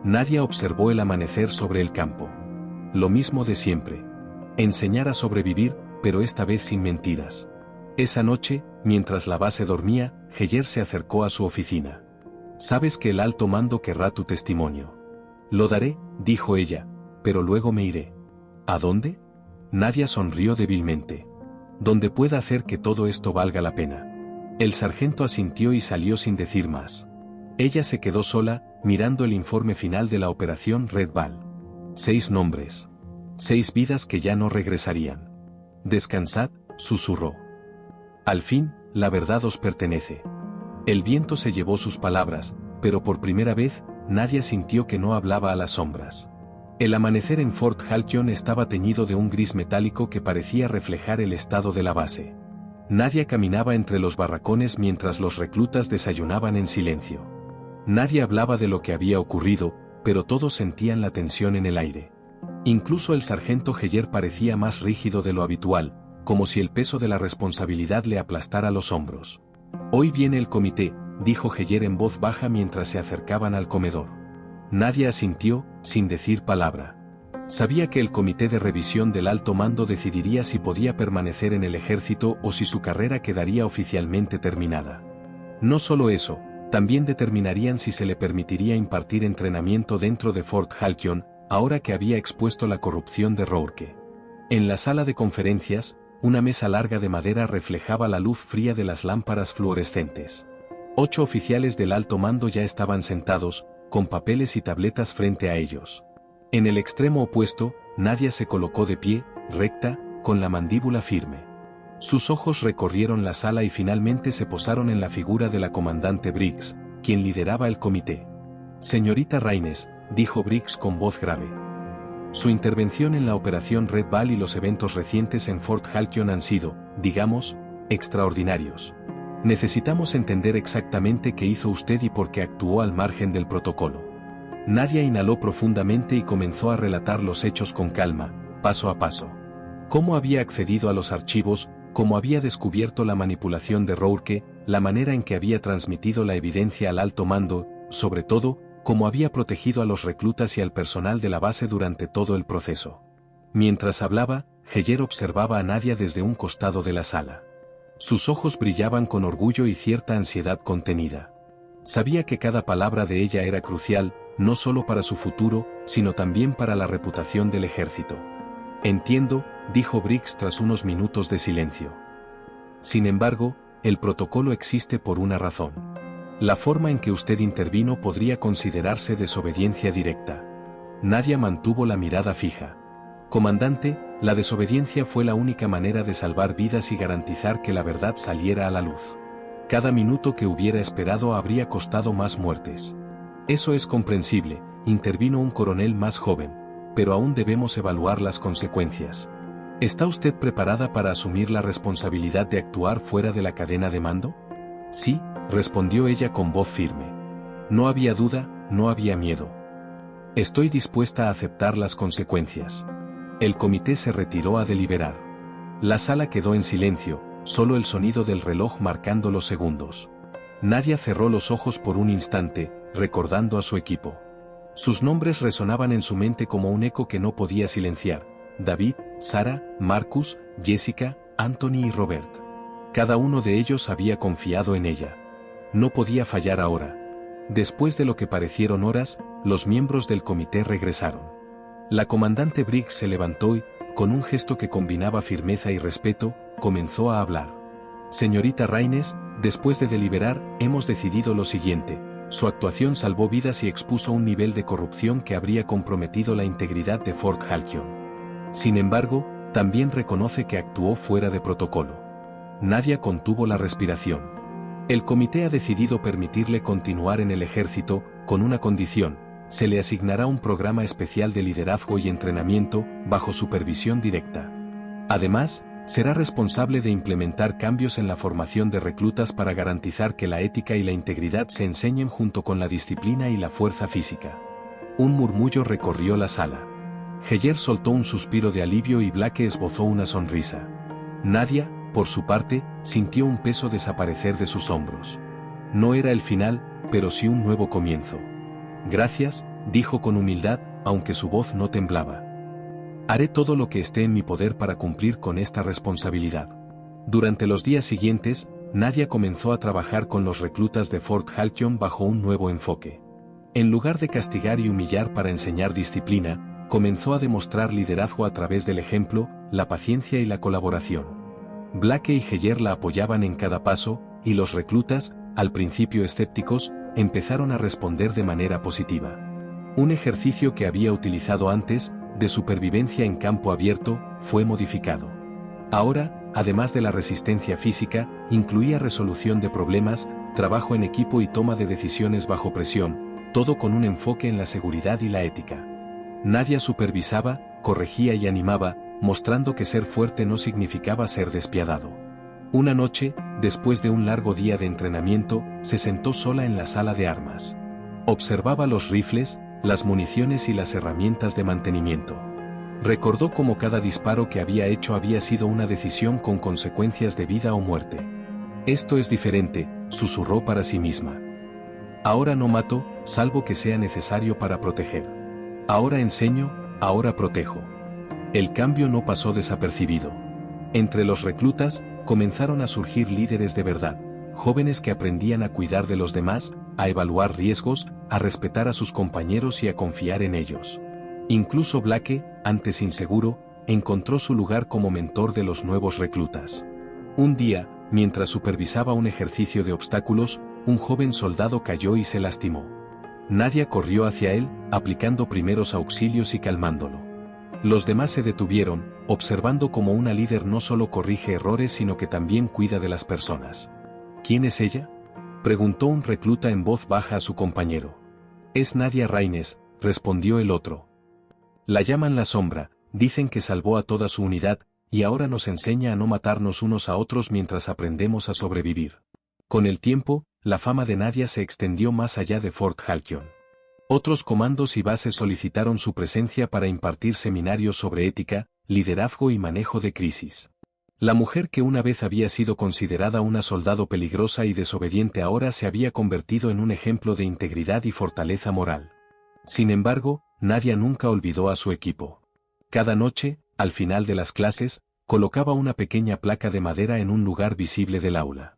Nadia observó el amanecer sobre el campo. Lo mismo de siempre. Enseñar a sobrevivir, pero esta vez sin mentiras. Esa noche, mientras la base dormía, Heyer se acercó a su oficina. «Sabes que el alto mando querrá tu testimonio». «Lo daré», dijo ella, «pero luego me iré». «¿A dónde?». Nadia sonrió débilmente. «Donde pueda hacer que todo esto valga la pena». El sargento asintió y salió sin decir más. Ella se quedó sola, mirando el informe final de la operación Red Ball. 6 nombres. 6 vidas que ya no regresarían. «Descansad», susurró. «Al fin, la verdad os pertenece». El viento se llevó sus palabras, pero por primera vez, Nadia sintió que no hablaba a las sombras. El amanecer en Fort Halcyon estaba teñido de un gris metálico que parecía reflejar el estado de la base. Nadia caminaba entre los barracones mientras los reclutas desayunaban en silencio. Nadie hablaba de lo que había ocurrido, pero todos sentían la tensión en el aire. Incluso el sargento Heyer parecía más rígido de lo habitual, como si el peso de la responsabilidad le aplastara los hombros. «Hoy viene el comité», dijo Heyer en voz baja mientras se acercaban al comedor. Nadia asintió, sin decir palabra. Sabía que el comité de revisión del alto mando decidiría si podía permanecer en el ejército o si su carrera quedaría oficialmente terminada. No solo eso, también determinarían si se le permitiría impartir entrenamiento dentro de Fort Halcyon, ahora que había expuesto la corrupción de Rourke. En la sala de conferencias, una mesa larga de madera reflejaba la luz fría de las lámparas fluorescentes. 8 oficiales del alto mando ya estaban sentados, con papeles y tabletas frente a ellos. En el extremo opuesto, Nadia se colocó de pie, recta, con la mandíbula firme. Sus ojos recorrieron la sala y finalmente se posaron en la figura de la comandante Briggs, quien lideraba el comité. «Señorita Raines», dijo Briggs con voz grave. «Su intervención en la operación Red Ball y los eventos recientes en Fort Halcyon han sido, digamos, extraordinarios. Necesitamos entender exactamente qué hizo usted y por qué actuó al margen del protocolo. Nadia inhaló profundamente y comenzó a relatar los hechos con calma, paso a paso. Cómo había accedido a los archivos, cómo había descubierto la manipulación de Rourke, la manera en que había transmitido la evidencia al alto mando, sobre todo, cómo había protegido a los reclutas y al personal de la base durante todo el proceso. Mientras hablaba, Heyer observaba a Nadia desde un costado de la sala. Sus ojos brillaban con orgullo y cierta ansiedad contenida. Sabía que cada palabra de ella era crucial, no solo para su futuro, sino también para la reputación del ejército. Entiendo, dijo Briggs tras unos minutos de silencio. Sin embargo, el protocolo existe por una razón. La forma en que usted intervino podría considerarse desobediencia directa. Nadia mantuvo la mirada fija. Comandante, la desobediencia fue la única manera de salvar vidas y garantizar que la verdad saliera a la luz. Cada minuto que hubiera esperado habría costado más muertes. Eso es comprensible, intervino un coronel más joven, pero aún debemos evaluar las consecuencias. ¿Está usted preparada para asumir la responsabilidad de actuar fuera de la cadena de mando? Sí, respondió ella con voz firme. No había duda, no había miedo. Estoy dispuesta a aceptar las consecuencias. El comité se retiró a deliberar. La sala quedó en silencio, solo el sonido del reloj marcando los segundos. Nadia cerró los ojos por un instante, recordando a su equipo. Sus nombres resonaban en su mente como un eco que no podía silenciar. David, Sarah, Marcus, Jessica, Anthony y Robert. Cada uno de ellos había confiado en ella. No podía fallar ahora. Después de lo que parecieron horas, los miembros del comité regresaron. La comandante Briggs se levantó y, con un gesto que combinaba firmeza y respeto, comenzó a hablar. Señorita Raines, después de deliberar, hemos decidido lo siguiente. Su actuación salvó vidas y expuso un nivel de corrupción que habría comprometido la integridad de Fort Halcyon. Sin embargo, también reconoce que actuó fuera de protocolo. Nadia contuvo la respiración. El comité ha decidido permitirle continuar en el ejército, con una condición: se le asignará un programa especial de liderazgo y entrenamiento, bajo supervisión directa. Además, será responsable de implementar cambios en la formación de reclutas para garantizar que la ética y la integridad se enseñen junto con la disciplina y la fuerza física. Un murmullo recorrió la sala. Heyer soltó un suspiro de alivio y Blake esbozó una sonrisa. Nadia, por su parte, sintió un peso desaparecer de sus hombros. No era el final, pero sí un nuevo comienzo. Gracias, dijo con humildad, aunque su voz no temblaba. Haré todo lo que esté en mi poder para cumplir con esta responsabilidad. Durante los días siguientes, Nadia comenzó a trabajar con los reclutas de Fort Halcyon bajo un nuevo enfoque. En lugar de castigar y humillar para enseñar disciplina, comenzó a demostrar liderazgo a través del ejemplo, la paciencia y la colaboración. Blake y Heyer la apoyaban en cada paso, y los reclutas, al principio escépticos, empezaron a responder de manera positiva. Un ejercicio que había utilizado antes, de supervivencia en campo abierto, fue modificado. Ahora, además de la resistencia física, incluía resolución de problemas, trabajo en equipo y toma de decisiones bajo presión, todo con un enfoque en la seguridad y la ética. Nadia supervisaba, corregía y animaba, mostrando que ser fuerte no significaba ser despiadado. Una noche, después de un largo día de entrenamiento, se sentó sola en la sala de armas. Observaba los rifles, las municiones y las herramientas de mantenimiento. Recordó cómo cada disparo que había hecho había sido una decisión con consecuencias de vida o muerte. Esto es diferente, susurró para sí misma. Ahora no mato, salvo que sea necesario para proteger. Ahora enseño, ahora protejo. El cambio no pasó desapercibido. Entre los reclutas, comenzaron a surgir líderes de verdad, jóvenes que aprendían a cuidar de los demás, a evaluar riesgos, a respetar a sus compañeros y a confiar en ellos. Incluso Blake, antes inseguro, encontró su lugar como mentor de los nuevos reclutas. Un día, mientras supervisaba un ejercicio de obstáculos, un joven soldado cayó y se lastimó. Nadia corrió hacia él, aplicando primeros auxilios y calmándolo. Los demás se detuvieron, observando cómo una líder no solo corrige errores sino que también cuida de las personas. ¿Quién es ella?, preguntó un recluta en voz baja a su compañero. Es Nadia Raines, respondió el otro. La llaman la sombra, dicen que salvó a toda su unidad, y ahora nos enseña a no matarnos unos a otros mientras aprendemos a sobrevivir. Con el tiempo, la fama de Nadia se extendió más allá de Fort Halcyon. Otros comandos y bases solicitaron su presencia para impartir seminarios sobre ética, liderazgo y manejo de crisis. La mujer que una vez había sido considerada una soldado peligrosa y desobediente ahora se había convertido en un ejemplo de integridad y fortaleza moral. Sin embargo, Nadia nunca olvidó a su equipo. Cada noche, al final de las clases, colocaba una pequeña placa de madera en un lugar visible del aula.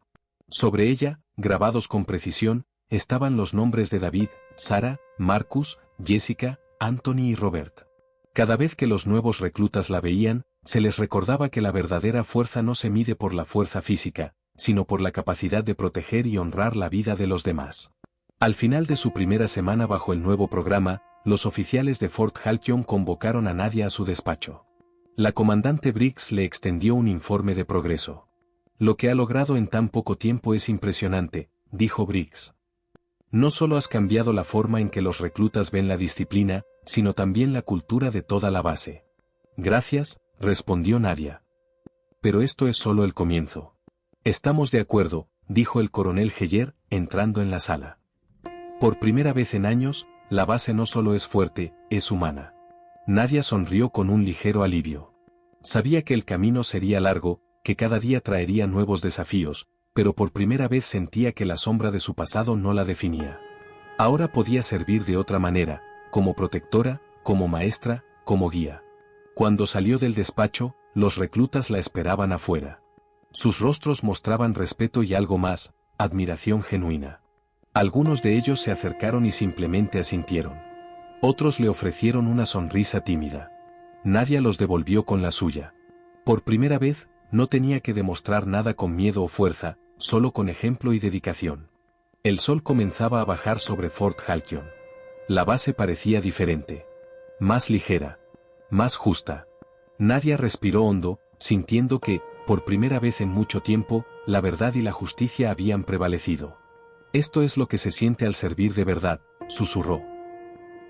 Sobre ella, grabados con precisión, estaban los nombres de David, Sara, Marcus, Jessica, Anthony y Robert. Cada vez que los nuevos reclutas la veían, se les recordaba que la verdadera fuerza no se mide por la fuerza física, sino por la capacidad de proteger y honrar la vida de los demás. Al final de su primera semana bajo el nuevo programa, los oficiales de Fort Halcyon convocaron a Nadia a su despacho. La comandante Briggs le extendió un informe de progreso. Lo que ha logrado en tan poco tiempo es impresionante, dijo Briggs. No solo has cambiado la forma en que los reclutas ven la disciplina, sino también la cultura de toda la base. Gracias, respondió Nadia. Pero esto es solo el comienzo. Estamos de acuerdo, dijo el coronel Heyer, entrando en la sala. Por primera vez en años, la base no solo es fuerte, es humana. Nadia sonrió con un ligero alivio. Sabía que el camino sería largo, que cada día traería nuevos desafíos, pero por primera vez sentía que la sombra de su pasado no la definía. Ahora podía servir de otra manera, como protectora, como maestra, como guía. Cuando salió del despacho, los reclutas la esperaban afuera. Sus rostros mostraban respeto y algo más, admiración genuina. Algunos de ellos se acercaron y simplemente asintieron. Otros le ofrecieron una sonrisa tímida. Nadia los devolvió con la suya. Por primera vez, no tenía que demostrar nada con miedo o fuerza, solo con ejemplo y dedicación. El sol comenzaba a bajar sobre Fort Halcyon. La base parecía diferente. Más ligera. Más justa. Nadia respiró hondo, sintiendo que, por primera vez en mucho tiempo, la verdad y la justicia habían prevalecido. Esto es lo que se siente al servir de verdad, susurró.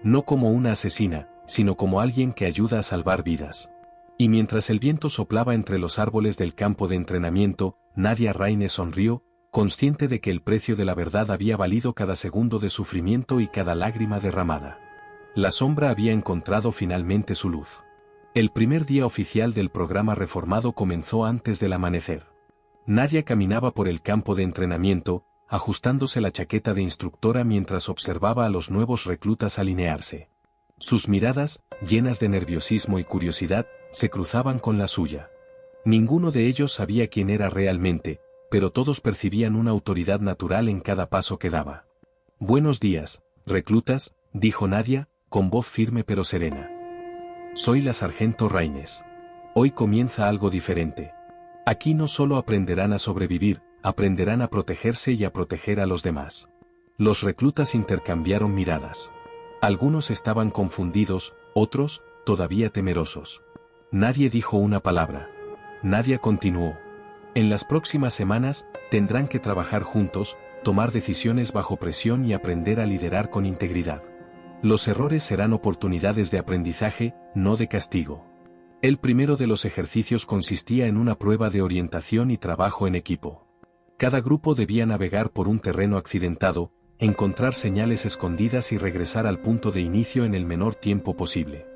No como una asesina, sino como alguien que ayuda a salvar vidas. Y mientras el viento soplaba entre los árboles del campo de entrenamiento, Nadia Raine sonrió, consciente de que el precio de la verdad había valido cada segundo de sufrimiento y cada lágrima derramada. La sombra había encontrado finalmente su luz. El primer día oficial del programa reformado comenzó antes del amanecer. Nadia caminaba por el campo de entrenamiento, ajustándose la chaqueta de instructora mientras observaba a los nuevos reclutas alinearse. Sus miradas, llenas de nerviosismo y curiosidad, se cruzaban con la suya. Ninguno de ellos sabía quién era realmente, pero todos percibían una autoridad natural en cada paso que daba. Buenos días, reclutas, dijo Nadia, con voz firme pero serena. Soy la sargento Raines. Hoy comienza algo diferente. Aquí no solo aprenderán a sobrevivir, aprenderán a protegerse y a proteger a los demás. Los reclutas intercambiaron miradas. Algunos estaban confundidos, otros, todavía temerosos. Nadie dijo una palabra. Nadia continuó. En las próximas semanas, tendrán que trabajar juntos, tomar decisiones bajo presión y aprender a liderar con integridad. Los errores serán oportunidades de aprendizaje, no de castigo. El primero de los ejercicios consistía en una prueba de orientación y trabajo en equipo. Cada grupo debía navegar por un terreno accidentado, encontrar señales escondidas y regresar al punto de inicio en el menor tiempo posible.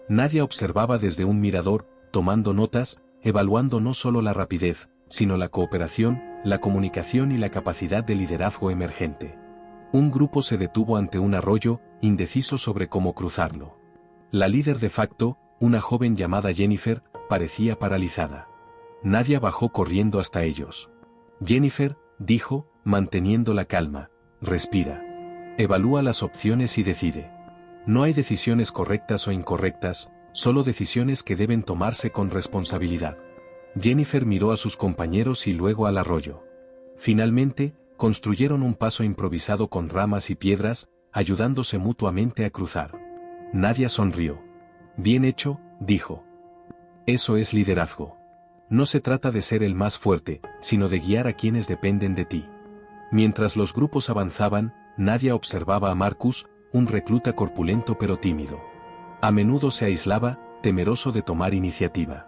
Nadia observaba desde un mirador, tomando notas, evaluando no solo la rapidez, sino la cooperación, la comunicación y la capacidad de liderazgo emergente. Un grupo se detuvo ante un arroyo, indeciso sobre cómo cruzarlo. La líder de facto, una joven llamada Jennifer, parecía paralizada. Nadia bajó corriendo hasta ellos. Jennifer, dijo, manteniendo la calma, respira. Evalúa las opciones y decide. No hay decisiones correctas o incorrectas, solo decisiones que deben tomarse con responsabilidad. Jennifer miró a sus compañeros y luego al arroyo. Finalmente, construyeron un paso improvisado con ramas y piedras, ayudándose mutuamente a cruzar. Nadia sonrió. Bien hecho, dijo. Eso es liderazgo. No se trata de ser el más fuerte, sino de guiar a quienes dependen de ti. Mientras los grupos avanzaban, Nadia observaba a Marcus, un recluta corpulento pero tímido. A menudo se aislaba, temeroso de tomar iniciativa.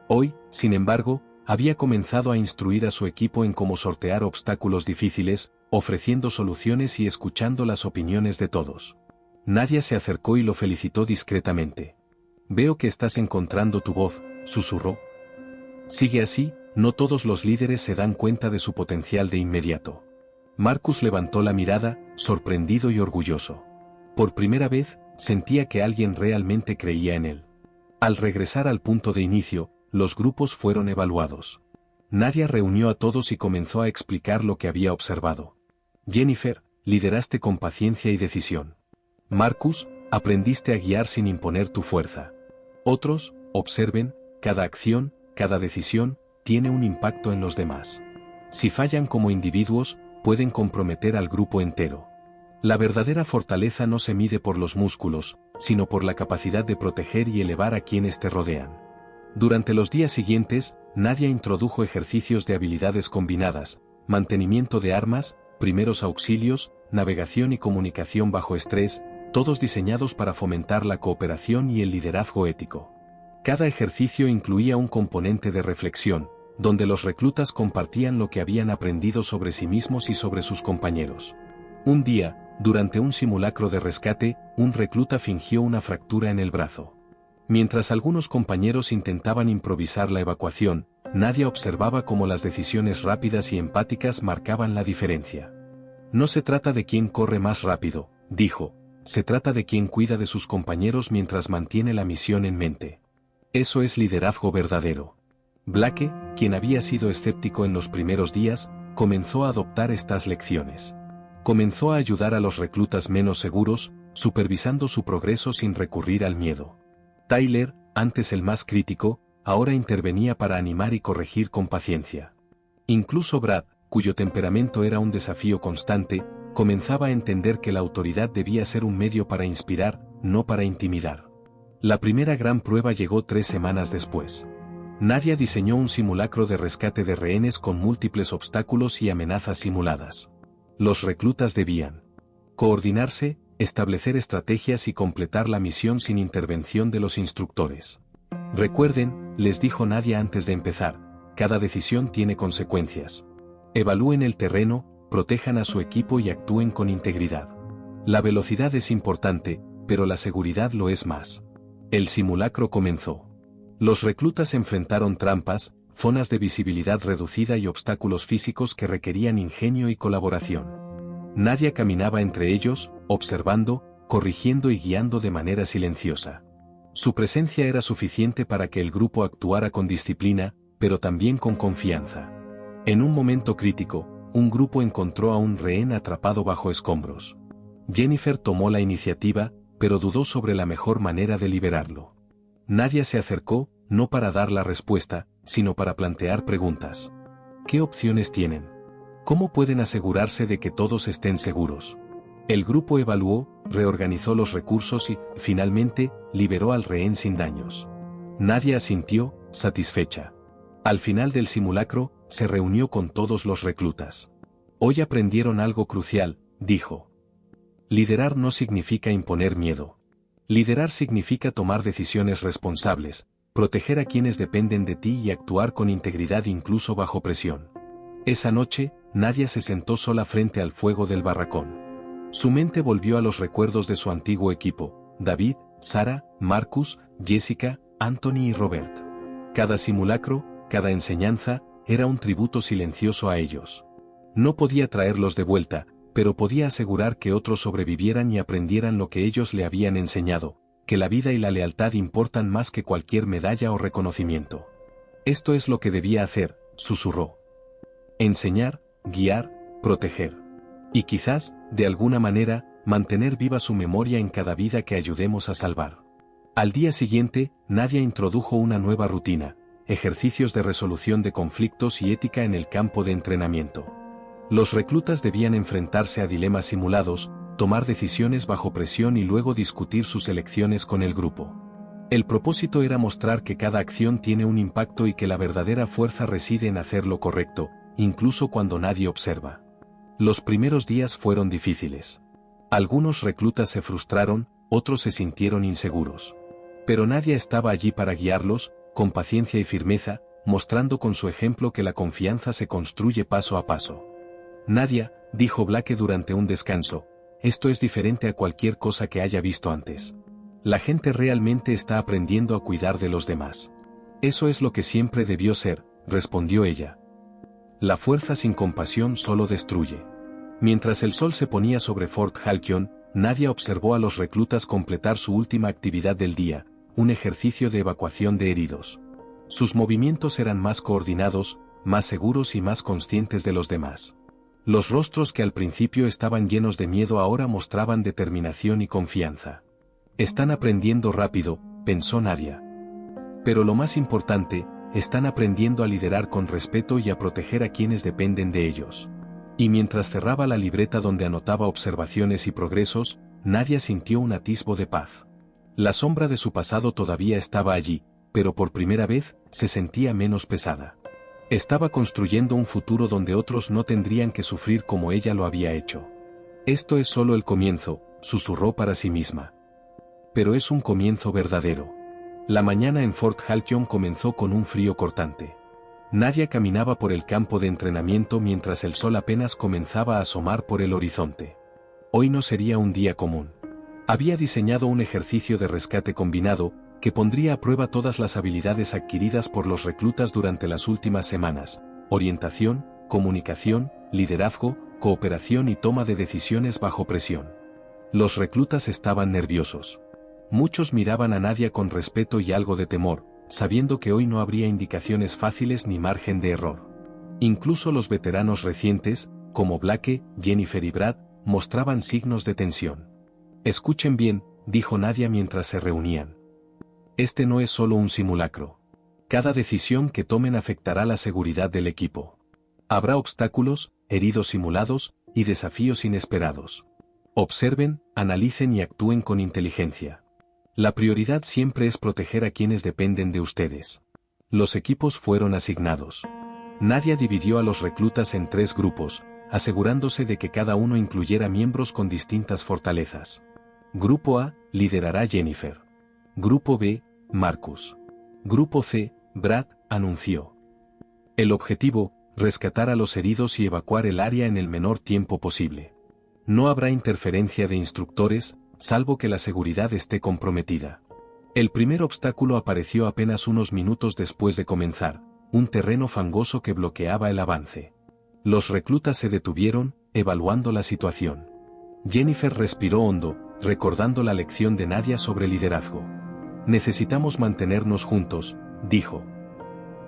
Hoy, sin embargo, había comenzado a instruir a su equipo en cómo sortear obstáculos difíciles, ofreciendo soluciones y escuchando las opiniones de todos. Nadia se acercó y lo felicitó discretamente. «Veo que estás encontrando tu voz», susurró. «Sigue así, no todos los líderes se dan cuenta de su potencial de inmediato». Marcus levantó la mirada, sorprendido y orgulloso. Por primera vez, sentía que alguien realmente creía en él. Al regresar al punto de inicio, los grupos fueron evaluados. Nadia reunió a todos y comenzó a explicar lo que había observado. Jennifer, lideraste con paciencia y decisión. Marcus, aprendiste a guiar sin imponer tu fuerza. Otros, observen, cada acción, cada decisión, tiene un impacto en los demás. Si fallan como individuos, pueden comprometer al grupo entero. La verdadera fortaleza no se mide por los músculos, sino por la capacidad de proteger y elevar a quienes te rodean. Durante los días siguientes, Nadia introdujo ejercicios de habilidades combinadas, mantenimiento de armas, primeros auxilios, navegación y comunicación bajo estrés, todos diseñados para fomentar la cooperación y el liderazgo ético. Cada ejercicio incluía un componente de reflexión, donde los reclutas compartían lo que habían aprendido sobre sí mismos y sobre sus compañeros. Un día, durante un simulacro de rescate, un recluta fingió una fractura en el brazo. Mientras algunos compañeros intentaban improvisar la evacuación, Nadia observaba cómo las decisiones rápidas y empáticas marcaban la diferencia. «No se trata de quién corre más rápido», dijo, «se trata de quién cuida de sus compañeros mientras mantiene la misión en mente. Eso es liderazgo verdadero». Blake, quien había sido escéptico en los primeros días, comenzó a adoptar estas lecciones. Comenzó a ayudar a los reclutas menos seguros, supervisando su progreso sin recurrir al miedo. Tyler, antes el más crítico, ahora intervenía para animar y corregir con paciencia. Incluso Brad, cuyo temperamento era un desafío constante, comenzaba a entender que la autoridad debía ser un medio para inspirar, no para intimidar. La primera gran prueba llegó 3 semanas después. Nadia diseñó un simulacro de rescate de rehenes con múltiples obstáculos y amenazas simuladas. Los reclutas debían coordinarse, establecer estrategias y completar la misión sin intervención de los instructores. «Recuerden», les dijo Nadia antes de empezar, «cada decisión tiene consecuencias. Evalúen el terreno, protejan a su equipo y actúen con integridad. La velocidad es importante, pero la seguridad lo es más». El simulacro comenzó. Los reclutas enfrentaron trampas, zonas de visibilidad reducida y obstáculos físicos que requerían ingenio y colaboración. Nadia caminaba entre ellos, observando, corrigiendo y guiando de manera silenciosa. Su presencia era suficiente para que el grupo actuara con disciplina, pero también con confianza. En un momento crítico, un grupo encontró a un rehén atrapado bajo escombros. Jennifer tomó la iniciativa, pero dudó sobre la mejor manera de liberarlo. Nadia se acercó, no para dar la respuesta, sino para plantear preguntas. ¿Qué opciones tienen? ¿Cómo pueden asegurarse de que todos estén seguros? El grupo evaluó, reorganizó los recursos y, finalmente, liberó al rehén sin daños. Nadia asintió, satisfecha. Al final del simulacro, se reunió con todos los reclutas. «Hoy aprendieron algo crucial», dijo. «Liderar no significa imponer miedo. Liderar significa tomar decisiones responsables, proteger a quienes dependen de ti y actuar con integridad incluso bajo presión». Esa noche, Nadia se sentó sola frente al fuego del barracón. Su mente volvió a los recuerdos de su antiguo equipo: David, Sarah, Marcus, Jessica, Anthony y Robert. Cada simulacro, cada enseñanza, era un tributo silencioso a ellos. No podía traerlos de vuelta, pero podía asegurar que otros sobrevivieran y aprendieran lo que ellos le habían enseñado, que la vida y la lealtad importan más que cualquier medalla o reconocimiento. «Esto es lo que debía hacer», susurró. «Enseñar, guiar, proteger. Y quizás, de alguna manera, mantener viva su memoria en cada vida que ayudemos a salvar». Al día siguiente, Nadia introdujo una nueva rutina: ejercicios de resolución de conflictos y ética en el campo de entrenamiento. Los reclutas debían enfrentarse a dilemas simulados, tomar decisiones bajo presión y luego discutir sus elecciones con el grupo. El propósito era mostrar que cada acción tiene un impacto y que la verdadera fuerza reside en hacer lo correcto, incluso cuando nadie observa. Los primeros días fueron difíciles. Algunos reclutas se frustraron, otros se sintieron inseguros. Pero Nadia estaba allí para guiarlos, con paciencia y firmeza, mostrando con su ejemplo que la confianza se construye paso a paso. Nadia, dijo Blake durante un descanso, esto es diferente a cualquier cosa que haya visto antes. La gente realmente está aprendiendo a cuidar de los demás. Eso es lo que siempre debió ser, respondió ella. La fuerza sin compasión solo destruye. Mientras el sol se ponía sobre Fort Halcyon, Nadia observó a los reclutas completar su última actividad del día, un ejercicio de evacuación de heridos. Sus movimientos eran más coordinados, más seguros y más conscientes de los demás. Los rostros que al principio estaban llenos de miedo ahora mostraban determinación y confianza. Están aprendiendo rápido, pensó Nadia. Pero lo más importante, están aprendiendo a liderar con respeto y a proteger a quienes dependen de ellos. Y mientras cerraba la libreta donde anotaba observaciones y progresos, Nadia sintió un atisbo de paz. La sombra de su pasado todavía estaba allí, pero por primera vez, se sentía menos pesada. Estaba construyendo un futuro donde otros no tendrían que sufrir como ella lo había hecho. Esto es solo el comienzo, susurró para sí misma. Pero es un comienzo verdadero. La mañana en Fort Halcyon comenzó con un frío cortante. Nadia caminaba por el campo de entrenamiento mientras el sol apenas comenzaba a asomar por el horizonte. Hoy no sería un día común. Había diseñado un ejercicio de rescate combinado, que pondría a prueba todas las habilidades adquiridas por los reclutas durante las últimas semanas: orientación, comunicación, liderazgo, cooperación y toma de decisiones bajo presión. Los reclutas estaban nerviosos. Muchos miraban a Nadia con respeto y algo de temor, sabiendo que hoy no habría indicaciones fáciles ni margen de error. Incluso los veteranos recientes, como Blake, Jennifer y Brad, mostraban signos de tensión. Escuchen bien, dijo Nadia mientras se reunían. Este no es solo un simulacro. Cada decisión que tomen afectará la seguridad del equipo. Habrá obstáculos, heridos simulados, y desafíos inesperados. Observen, analicen y actúen con inteligencia. La prioridad siempre es proteger a quienes dependen de ustedes. Los equipos fueron asignados. Nadia dividió a los reclutas en 3 grupos, asegurándose de que cada uno incluyera miembros con distintas fortalezas. Grupo A, liderará Jennifer. Grupo B, Marcus. Grupo C, Brad, anunció. El objetivo, rescatar a los heridos y evacuar el área en el menor tiempo posible. No habrá interferencia de instructores, salvo que la seguridad esté comprometida. El primer obstáculo apareció apenas unos minutos después de comenzar, un terreno fangoso que bloqueaba el avance. Los reclutas se detuvieron, evaluando la situación. Jennifer respiró hondo, recordando la lección de Nadia sobre liderazgo. Necesitamos mantenernos juntos, dijo.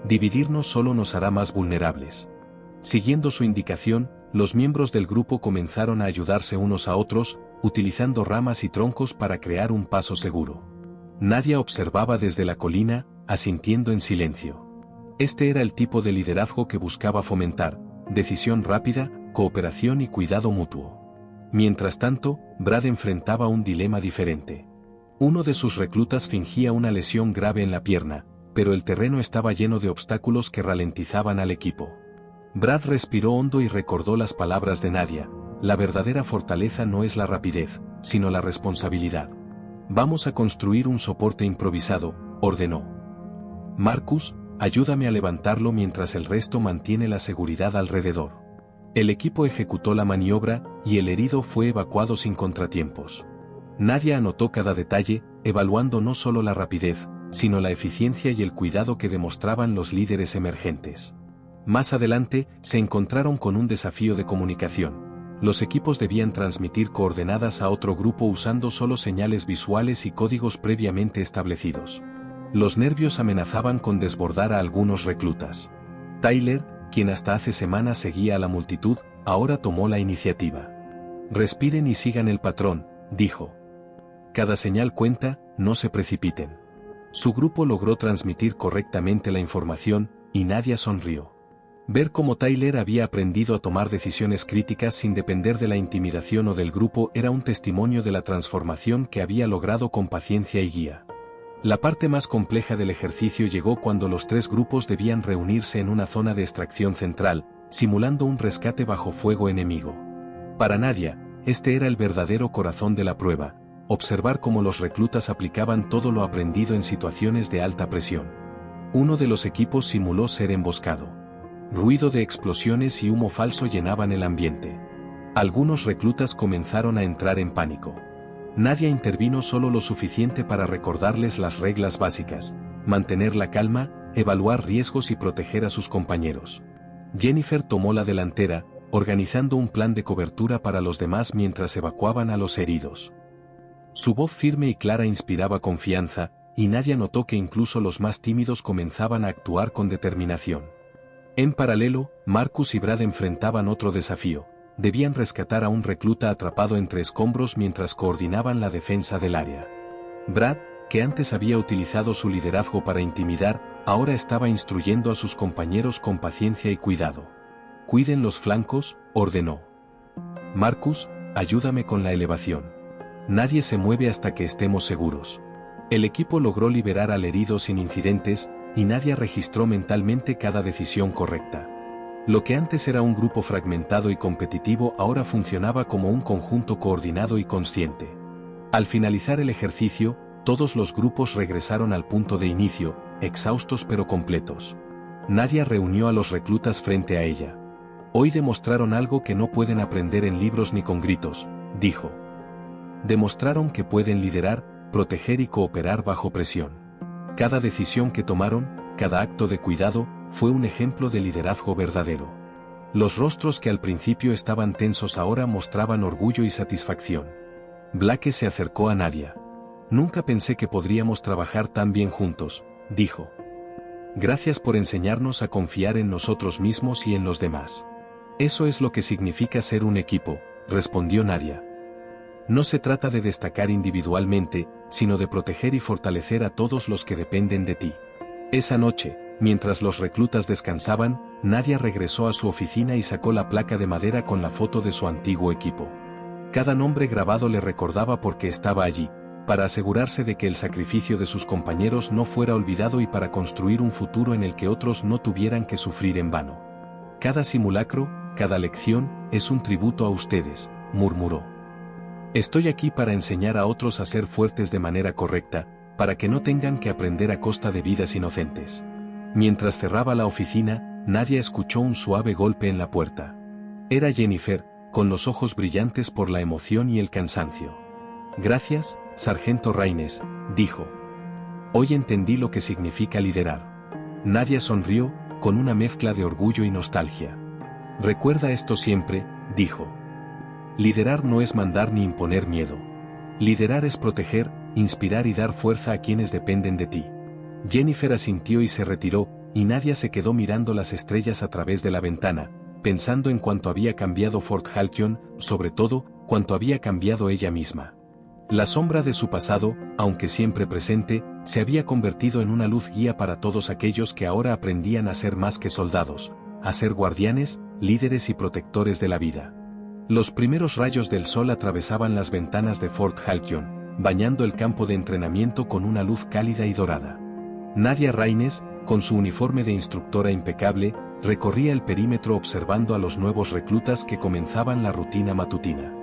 Dividirnos solo nos hará más vulnerables. Siguiendo su indicación, los miembros del grupo comenzaron a ayudarse unos a otros, utilizando ramas y troncos para crear un paso seguro. Nadia observaba desde la colina, asintiendo en silencio. Este era el tipo de liderazgo que buscaba fomentar: decisión rápida, cooperación y cuidado mutuo. Mientras tanto, Brad enfrentaba un dilema diferente. Uno de sus reclutas fingía una lesión grave en la pierna, pero el terreno estaba lleno de obstáculos que ralentizaban al equipo. Brad respiró hondo y recordó las palabras de Nadia: la verdadera fortaleza no es la rapidez, sino la responsabilidad. Vamos a construir un soporte improvisado, ordenó. Marcus, ayúdame a levantarlo mientras el resto mantiene la seguridad alrededor. El equipo ejecutó la maniobra, y el herido fue evacuado sin contratiempos. Nadia anotó cada detalle, evaluando no solo la rapidez, sino la eficiencia y el cuidado que demostraban los líderes emergentes. Más adelante, se encontraron con un desafío de comunicación. Los equipos debían transmitir coordenadas a otro grupo usando solo señales visuales y códigos previamente establecidos. Los nervios amenazaban con desbordar a algunos reclutas. Tyler, quien hasta hace semanas seguía a la multitud, ahora tomó la iniciativa. Respiren y sigan el patrón, dijo. Cada señal cuenta, no se precipiten. Su grupo logró transmitir correctamente la información, y Nadia sonrió. Ver cómo Tyler había aprendido a tomar decisiones críticas sin depender de la intimidación o del grupo era un testimonio de la transformación que había logrado con paciencia y guía. La parte más compleja del ejercicio llegó cuando los 3 grupos debían reunirse en una zona de extracción central, simulando un rescate bajo fuego enemigo. Para Nadia, este era el verdadero corazón de la prueba: observar cómo los reclutas aplicaban todo lo aprendido en situaciones de alta presión. Uno de los equipos simuló ser emboscado. Ruido de explosiones y humo falso llenaban el ambiente. Algunos reclutas comenzaron a entrar en pánico. Nadia intervino solo lo suficiente para recordarles las reglas básicas: mantener la calma, evaluar riesgos y proteger a sus compañeros. Jennifer tomó la delantera, organizando un plan de cobertura para los demás mientras evacuaban a los heridos. Su voz firme y clara inspiraba confianza, y Nadia notó que incluso los más tímidos comenzaban a actuar con determinación. En paralelo, Marcus y Brad enfrentaban otro desafío: debían rescatar a un recluta atrapado entre escombros mientras coordinaban la defensa del área. Brad, que antes había utilizado su liderazgo para intimidar, ahora estaba instruyendo a sus compañeros con paciencia y cuidado. «Cuiden los flancos», ordenó. «Marcus, ayúdame con la elevación. Nadie se mueve hasta que estemos seguros». El equipo logró liberar al herido sin incidentes, y Nadia registró mentalmente cada decisión correcta. Lo que antes era un grupo fragmentado y competitivo ahora funcionaba como un conjunto coordinado y consciente. Al finalizar el ejercicio, todos los grupos regresaron al punto de inicio, exhaustos pero completos. Nadia reunió a los reclutas frente a ella. «Hoy demostraron algo que no pueden aprender en libros ni con gritos», dijo. «Demostraron que pueden liderar, proteger y cooperar bajo presión. Cada decisión que tomaron, cada acto de cuidado, fue un ejemplo de liderazgo verdadero». Los rostros que al principio estaban tensos ahora mostraban orgullo y satisfacción. Blake se acercó a Nadia. «Nunca pensé que podríamos trabajar tan bien juntos», dijo. «Gracias por enseñarnos a confiar en nosotros mismos y en los demás». «Eso es lo que significa ser un equipo», respondió Nadia. «No se trata de destacar individualmente, sino de proteger y fortalecer a todos los que dependen de ti». Esa noche, mientras los reclutas descansaban, Nadia regresó a su oficina y sacó la placa de madera con la foto de su antiguo equipo. Cada nombre grabado le recordaba por qué estaba allí, para asegurarse de que el sacrificio de sus compañeros no fuera olvidado y para construir un futuro en el que otros no tuvieran que sufrir en vano. «Cada simulacro, cada lección, es un tributo a ustedes», murmuró. «Estoy aquí para enseñar a otros a ser fuertes de manera correcta, para que no tengan que aprender a costa de vidas inocentes». Mientras cerraba la oficina, Nadia escuchó un suave golpe en la puerta. Era Jennifer, con los ojos brillantes por la emoción y el cansancio. «Gracias, sargento Raines», dijo. «Hoy entendí lo que significa liderar». Nadia sonrió, con una mezcla de orgullo y nostalgia. «Recuerda esto siempre», dijo. «Liderar no es mandar ni imponer miedo. Liderar es proteger, inspirar y dar fuerza a quienes dependen de ti». Jennifer asintió y se retiró, y Nadia se quedó mirando las estrellas a través de la ventana, pensando en cuánto había cambiado Fort Halcyon, sobre todo, cuánto había cambiado ella misma. La sombra de su pasado, aunque siempre presente, se había convertido en una luz guía para todos aquellos que ahora aprendían a ser más que soldados, a ser guardianes, líderes y protectores de la vida. Los primeros rayos del sol atravesaban las ventanas de Fort Halcyon, bañando el campo de entrenamiento con una luz cálida y dorada. Nadia Raines, con su uniforme de instructora impecable, recorría el perímetro observando a los nuevos reclutas que comenzaban la rutina matutina.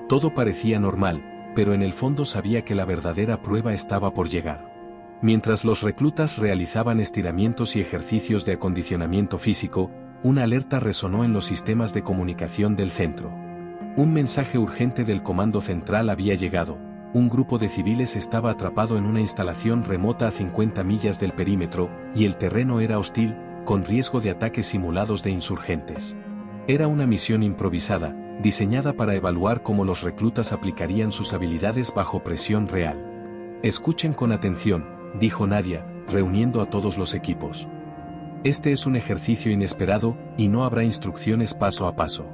Todo parecía normal, pero en el fondo sabía que la verdadera prueba estaba por llegar. Mientras los reclutas realizaban estiramientos y ejercicios de acondicionamiento físico, una alerta resonó en los sistemas de comunicación del centro. Un mensaje urgente del comando central había llegado. Un grupo de civiles estaba atrapado en una instalación remota a 50 millas del perímetro, y el terreno era hostil, con riesgo de ataques simulados de insurgentes. Era una misión improvisada, diseñada para evaluar cómo los reclutas aplicarían sus habilidades bajo presión real. «Escuchen con atención», dijo Nadia, reuniendo a todos los equipos. «Este es un ejercicio inesperado, y no habrá instrucciones paso a paso.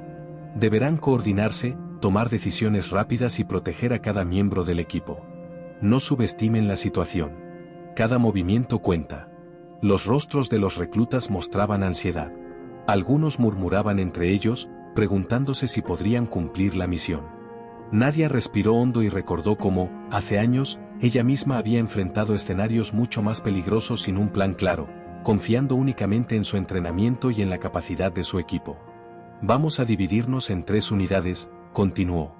Deberán coordinarse, tomar decisiones rápidas y proteger a cada miembro del equipo. No subestimen la situación. Cada movimiento cuenta». Los rostros de los reclutas mostraban ansiedad. Algunos murmuraban entre ellos, preguntándose si podrían cumplir la misión. Nadia respiró hondo y recordó cómo, hace años, ella misma había enfrentado escenarios mucho más peligrosos sin un plan claro, confiando únicamente en su entrenamiento y en la capacidad de su equipo. «Vamos a dividirnos en 3 unidades», continuó.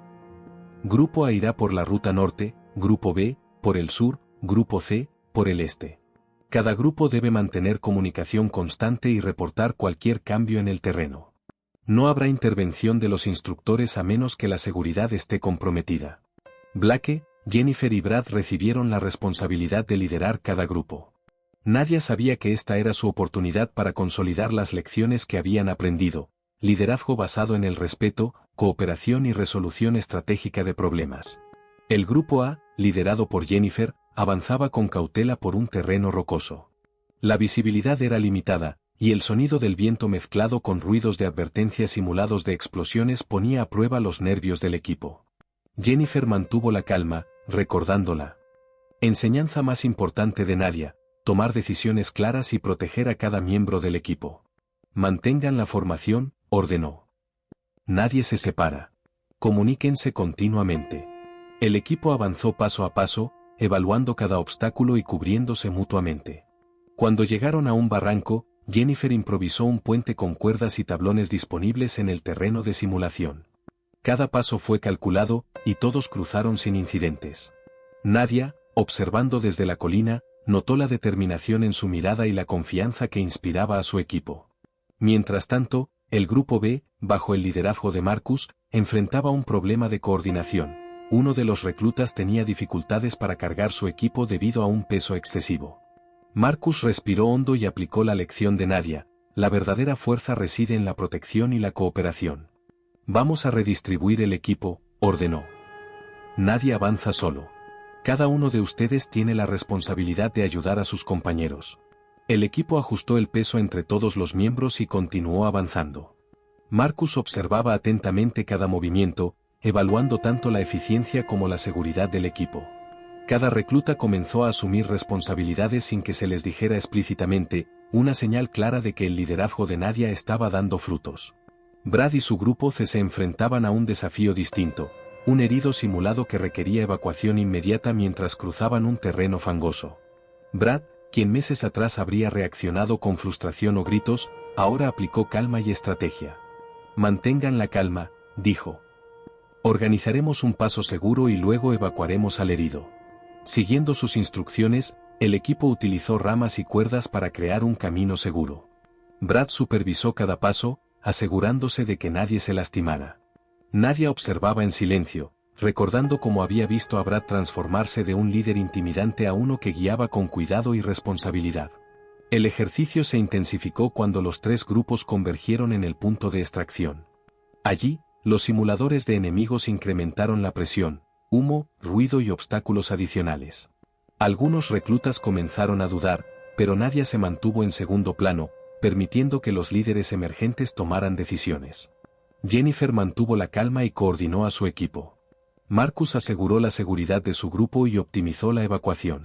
«Grupo A irá por la ruta norte, Grupo B, por el sur, Grupo C, por el este. Cada grupo debe mantener comunicación constante y reportar cualquier cambio en el terreno. No habrá intervención de los instructores a menos que la seguridad esté comprometida. Blake, Jennifer y Brad recibieron la responsabilidad de liderar cada grupo. Nadia sabía que esta era su oportunidad para consolidar las lecciones que habían aprendido: liderazgo basado en el respeto, cooperación y resolución estratégica de problemas. El grupo A, liderado por Jennifer, avanzaba con cautela por un terreno rocoso. La visibilidad era limitada, y el sonido del viento mezclado con ruidos de advertencia simulados de explosiones ponía a prueba los nervios del equipo. Jennifer mantuvo la calma, recordándola enseñanza más importante de Nadia: tomar decisiones claras y proteger a cada miembro del equipo. Mantengan la formación, ordenó. Nadie se separa. Comuníquense continuamente. El equipo avanzó paso a paso, evaluando cada obstáculo y cubriéndose mutuamente. Cuando llegaron a un barranco, Jennifer improvisó un puente con cuerdas y tablones disponibles en el terreno de simulación. Cada paso fue calculado, y todos cruzaron sin incidentes. Nadia, observando desde la colina, notó la determinación en su mirada y la confianza que inspiraba a su equipo. Mientras tanto, el grupo B, bajo el liderazgo de Marcus, enfrentaba un problema de coordinación. Uno de los reclutas tenía dificultades para cargar su equipo debido a un peso excesivo. Marcus respiró hondo y aplicó la lección de Nadia: la verdadera fuerza reside en la protección y la cooperación. Vamos a redistribuir el equipo, ordenó. Nadie avanza solo. Cada uno de ustedes tiene la responsabilidad de ayudar a sus compañeros. El equipo ajustó el peso entre todos los miembros y continuó avanzando. Marcus observaba atentamente cada movimiento, evaluando tanto la eficiencia como la seguridad del equipo. Cada recluta comenzó a asumir responsabilidades sin que se les dijera explícitamente, una señal clara de que el liderazgo de Nadia estaba dando frutos. Brad y su grupo C se enfrentaban a un desafío distinto: un herido simulado que requería evacuación inmediata mientras cruzaban un terreno fangoso. Brad, quien meses atrás habría reaccionado con frustración o gritos, ahora aplicó calma y estrategia. Mantengan la calma, dijo. Organizaremos un paso seguro y luego evacuaremos al herido. Siguiendo sus instrucciones, el equipo utilizó ramas y cuerdas para crear un camino seguro. Brad supervisó cada paso, asegurándose de que nadie se lastimara. Nadia observaba en silencio, recordando cómo había visto a Brad transformarse de un líder intimidante a uno que guiaba con cuidado y responsabilidad. El ejercicio se intensificó cuando los tres grupos convergieron en el punto de extracción. Allí, los simuladores de enemigos incrementaron la presión, humo, ruido y obstáculos adicionales. Algunos reclutas comenzaron a dudar, pero Nadia se mantuvo en segundo plano, permitiendo que los líderes emergentes tomaran decisiones. Jennifer mantuvo la calma y coordinó a su equipo. Marcus aseguró la seguridad de su grupo y optimizó la evacuación.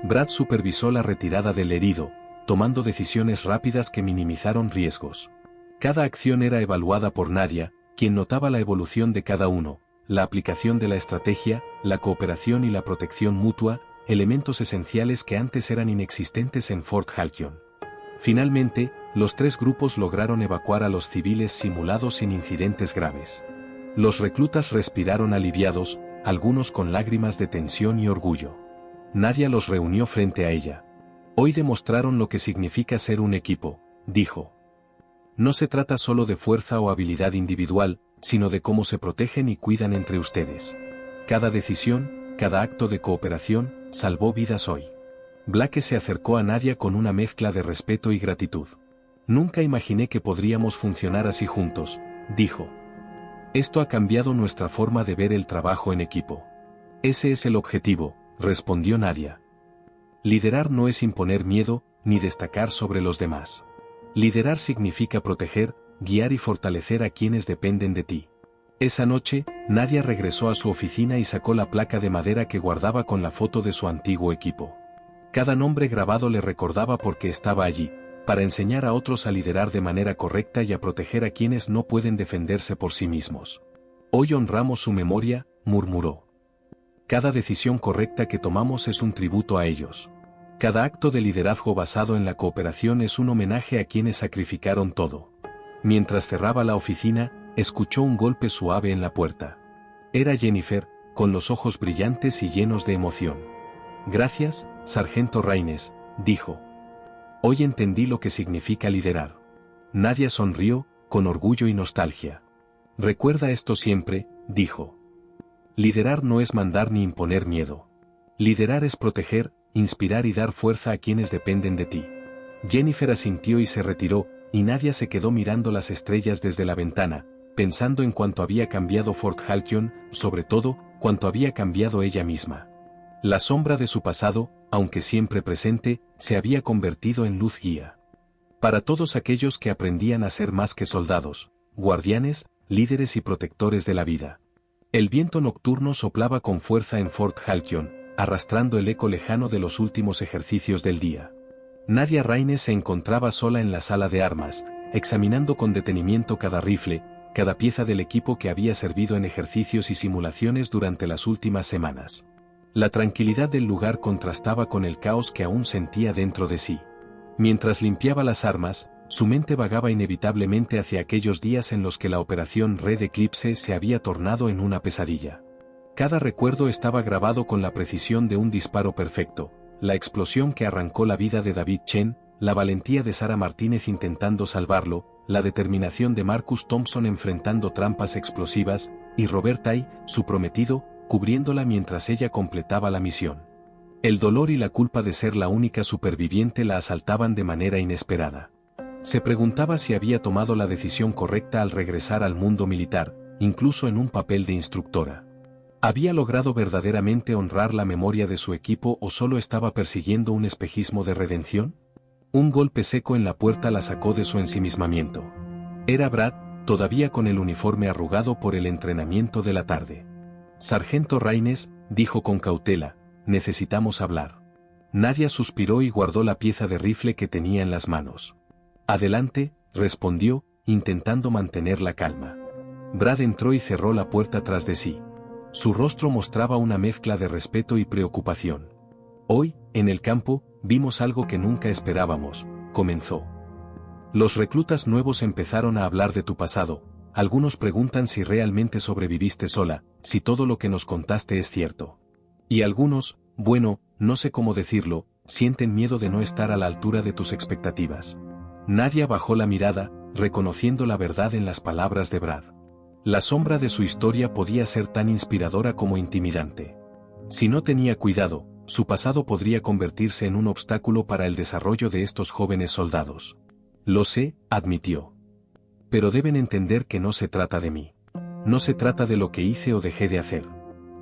Brad supervisó la retirada del herido, tomando decisiones rápidas que minimizaron riesgos. Cada acción era evaluada por Nadia, quien notaba la evolución de cada uno: la aplicación de la estrategia, la cooperación y la protección mutua, elementos esenciales que antes eran inexistentes en Fort Halcyon. Finalmente, los tres grupos lograron evacuar a los civiles simulados sin incidentes graves. Los reclutas respiraron aliviados, algunos con lágrimas de tensión y orgullo. Nadia los reunió frente a ella. Hoy demostraron lo que significa ser un equipo, dijo. No se trata solo de fuerza o habilidad individual, sino de cómo se protegen y cuidan entre ustedes. Cada decisión, cada acto de cooperación, salvó vidas hoy. Blake se acercó a Nadia con una mezcla de respeto y gratitud. Nunca imaginé que podríamos funcionar así juntos, dijo. Esto ha cambiado nuestra forma de ver el trabajo en equipo. Ese es el objetivo, respondió Nadia. Liderar no es imponer miedo, ni destacar sobre los demás. Liderar significa proteger, guiar y fortalecer a quienes dependen de ti. Esa noche, Nadia regresó a su oficina y sacó la placa de madera que guardaba con la foto de su antiguo equipo. Cada nombre grabado le recordaba por qué estaba allí, para enseñar a otros a liderar de manera correcta y a proteger a quienes no pueden defenderse por sí mismos. Hoy honramos su memoria, murmuró. Cada decisión correcta que tomamos es un tributo a ellos. Cada acto de liderazgo basado en la cooperación es un homenaje a quienes sacrificaron todo. Mientras cerraba la oficina, escuchó un golpe suave en la puerta. Era Jennifer, con los ojos brillantes y llenos de emoción. Gracias, sargento Raines, dijo. Hoy entendí lo que significa liderar. Nadia sonrió, con orgullo y nostalgia. Recuerda esto siempre, dijo. Liderar no es mandar ni imponer miedo. Liderar es proteger, inspirar y dar fuerza a quienes dependen de ti. Jennifer asintió y se retiró, y Nadia se quedó mirando las estrellas desde la ventana, pensando en cuánto había cambiado Fort Halcyon, sobre todo, cuánto había cambiado ella misma. La sombra de su pasado, aunque siempre presente, se había convertido en luz guía. Para todos aquellos que aprendían a ser más que soldados, guardianes, líderes y protectores de la vida. El viento nocturno soplaba con fuerza en Fort Halcyon, arrastrando el eco lejano de los últimos ejercicios del día. Nadia Raines se encontraba sola en la sala de armas, examinando con detenimiento cada rifle, cada pieza del equipo que había servido en ejercicios y simulaciones durante las últimas semanas. La tranquilidad del lugar contrastaba con el caos que aún sentía dentro de sí. Mientras limpiaba las armas, su mente vagaba inevitablemente hacia aquellos días en los que la operación Red Eclipse se había tornado en una pesadilla. Cada recuerdo estaba grabado con la precisión de un disparo perfecto, la explosión que arrancó la vida de David Chen, la valentía de Sarah Martínez intentando salvarlo, la determinación de Marcus Thompson enfrentando trampas explosivas, y Robert Tai, su prometido, cubriéndola mientras ella completaba la misión. El dolor y la culpa de ser la única superviviente la asaltaban de manera inesperada. Se preguntaba si había tomado la decisión correcta al regresar al mundo militar, incluso en un papel de instructora. ¿Había logrado verdaderamente honrar la memoria de su equipo o solo estaba persiguiendo un espejismo de redención? Un golpe seco en la puerta la sacó de su ensimismamiento. Era Brad, todavía con el uniforme arrugado por el entrenamiento de la tarde. Sargento Raines, dijo con cautela, necesitamos hablar. Nadia suspiró y guardó la pieza de rifle que tenía en las manos. Adelante, respondió, intentando mantener la calma. Brad entró y cerró la puerta tras de sí. Su rostro mostraba una mezcla de respeto y preocupación. Hoy, en el campo, vimos algo que nunca esperábamos, comenzó. Los reclutas nuevos empezaron a hablar de tu pasado, algunos preguntan si realmente sobreviviste sola, si todo lo que nos contaste es cierto. Y algunos, bueno, no sé cómo decirlo, sienten miedo de no estar a la altura de tus expectativas. Nadia bajó la mirada, reconociendo la verdad en las palabras de Brad. La sombra de su historia podía ser tan inspiradora como intimidante. Si no tenía cuidado, su pasado podría convertirse en un obstáculo para el desarrollo de estos jóvenes soldados. Lo sé, admitió. Pero deben entender que no se trata de mí. No se trata de lo que hice o dejé de hacer.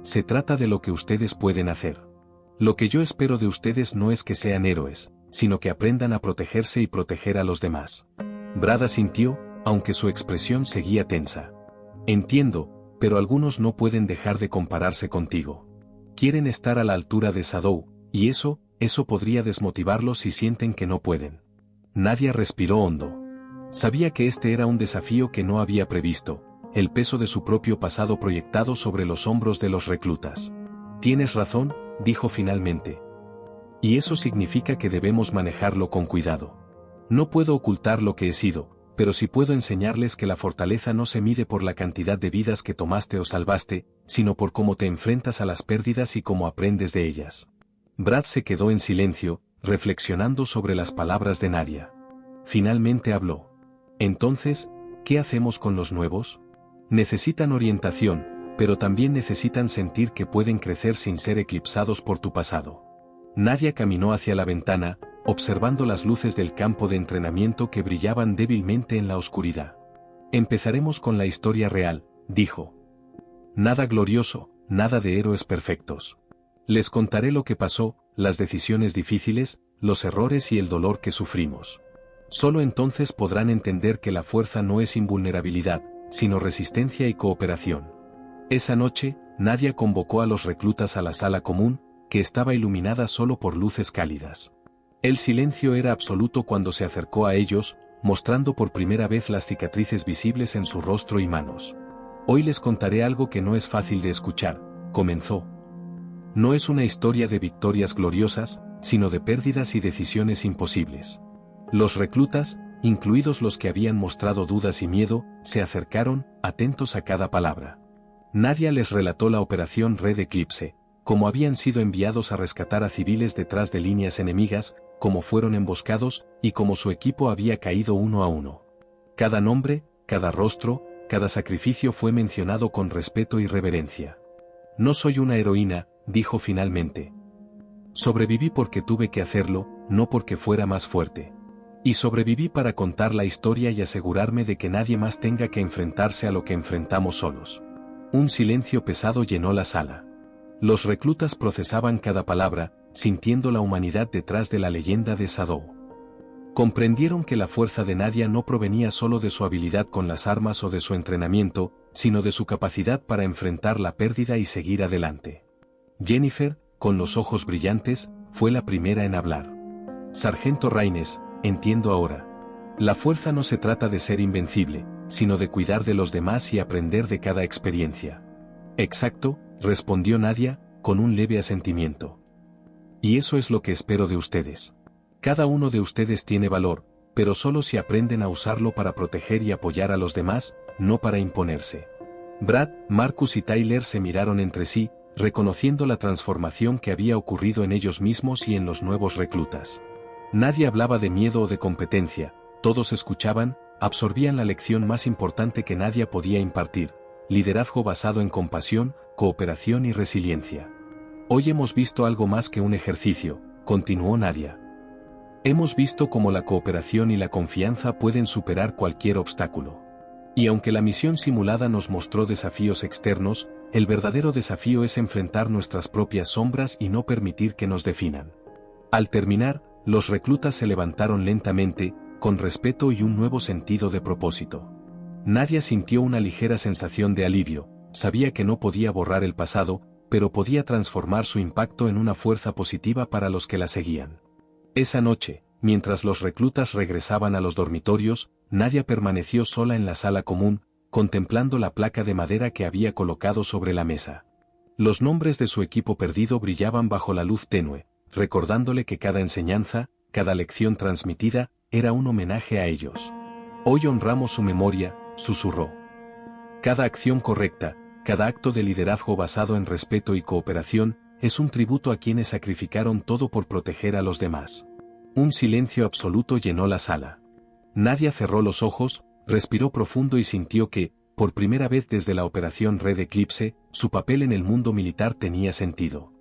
Se trata de lo que ustedes pueden hacer. Lo que yo espero de ustedes no es que sean héroes, sino que aprendan a protegerse y proteger a los demás. Brad asintió, aunque su expresión seguía tensa. Entiendo, pero algunos no pueden dejar de compararse contigo. Quieren estar a la altura de Shadow, y eso podría desmotivarlos si sienten que no pueden. Nadia respiró hondo. Sabía que este era un desafío que no había previsto, el peso de su propio pasado proyectado sobre los hombros de los reclutas. Tienes razón, dijo finalmente. Y eso significa que debemos manejarlo con cuidado. No puedo ocultar lo que he sido, pero sí puedo enseñarles que la fortaleza no se mide por la cantidad de vidas que tomaste o salvaste, sino por cómo te enfrentas a las pérdidas y cómo aprendes de ellas. Brad se quedó en silencio, reflexionando sobre las palabras de Nadia. Finalmente habló. Entonces, ¿qué hacemos con los nuevos? Necesitan orientación, pero también necesitan sentir que pueden crecer sin ser eclipsados por tu pasado. Nadia caminó hacia la ventana, observando las luces del campo de entrenamiento que brillaban débilmente en la oscuridad. Empezaremos con la historia real, dijo. Nada glorioso, nada de héroes perfectos. Les contaré lo que pasó, las decisiones difíciles, los errores y el dolor que sufrimos. Solo entonces podrán entender que la fuerza no es invulnerabilidad, sino resistencia y cooperación. Esa noche, Nadia convocó a los reclutas a la sala común, que estaba iluminada solo por luces cálidas. El silencio era absoluto cuando se acercó a ellos, mostrando por primera vez las cicatrices visibles en su rostro y manos. Hoy les contaré algo que no es fácil de escuchar, comenzó. No es una historia de victorias gloriosas, sino de pérdidas y decisiones imposibles. Los reclutas, incluidos los que habían mostrado dudas y miedo, se acercaron, atentos a cada palabra. Nadia les relató la operación Red Eclipse, como habían sido enviados a rescatar a civiles detrás de líneas enemigas, como fueron emboscados, y como su equipo había caído uno a uno. Cada nombre, cada rostro, cada sacrificio fue mencionado con respeto y reverencia. No soy una heroína, dijo finalmente. Sobreviví porque tuve que hacerlo, no porque fuera más fuerte. Y sobreviví para contar la historia y asegurarme de que nadie más tenga que enfrentarse a lo que enfrentamos solos. Un silencio pesado llenó la sala. Los reclutas procesaban cada palabra, sintiendo la humanidad detrás de la leyenda de Shadow. Comprendieron que la fuerza de Nadia no provenía solo de su habilidad con las armas o de su entrenamiento, sino de su capacidad para enfrentar la pérdida y seguir adelante. Jennifer, con los ojos brillantes, fue la primera en hablar. Sargento Raines, entiendo ahora. La fuerza no se trata de ser invencible, sino de cuidar de los demás y aprender de cada experiencia. Exacto, respondió Nadia, con un leve asentimiento. Y eso es lo que espero de ustedes. Cada uno de ustedes tiene valor, pero solo si aprenden a usarlo para proteger y apoyar a los demás, no para imponerse. Brad, Marcus y Tyler se miraron entre sí, reconociendo la transformación que había ocurrido en ellos mismos y en los nuevos reclutas. Nadie hablaba de miedo o de competencia, todos escuchaban, absorbían la lección más importante que Nadia podía impartir: liderazgo basado en compasión, cooperación y resiliencia. Hoy hemos visto algo más que un ejercicio, continuó Nadia. Hemos visto cómo la cooperación y la confianza pueden superar cualquier obstáculo. Y aunque la misión simulada nos mostró desafíos externos, el verdadero desafío es enfrentar nuestras propias sombras y no permitir que nos definan. Al terminar, los reclutas se levantaron lentamente, con respeto y un nuevo sentido de propósito. Nadia sintió una ligera sensación de alivio, sabía que no podía borrar el pasado, pero podía transformar su impacto en una fuerza positiva para los que la seguían. Esa noche, mientras los reclutas regresaban a los dormitorios, Nadia permaneció sola en la sala común, contemplando la placa de madera que había colocado sobre la mesa. Los nombres de su equipo perdido brillaban bajo la luz tenue, recordándole que cada enseñanza, cada lección transmitida, era un homenaje a ellos. Hoy honramos su memoria, susurró. Cada acción correcta, cada acto de liderazgo basado en respeto y cooperación, es un tributo a quienes sacrificaron todo por proteger a los demás. Un silencio absoluto llenó la sala. Nadia cerró los ojos, respiró profundo y sintió que, por primera vez desde la operación Red Eclipse, su papel en el mundo militar tenía sentido.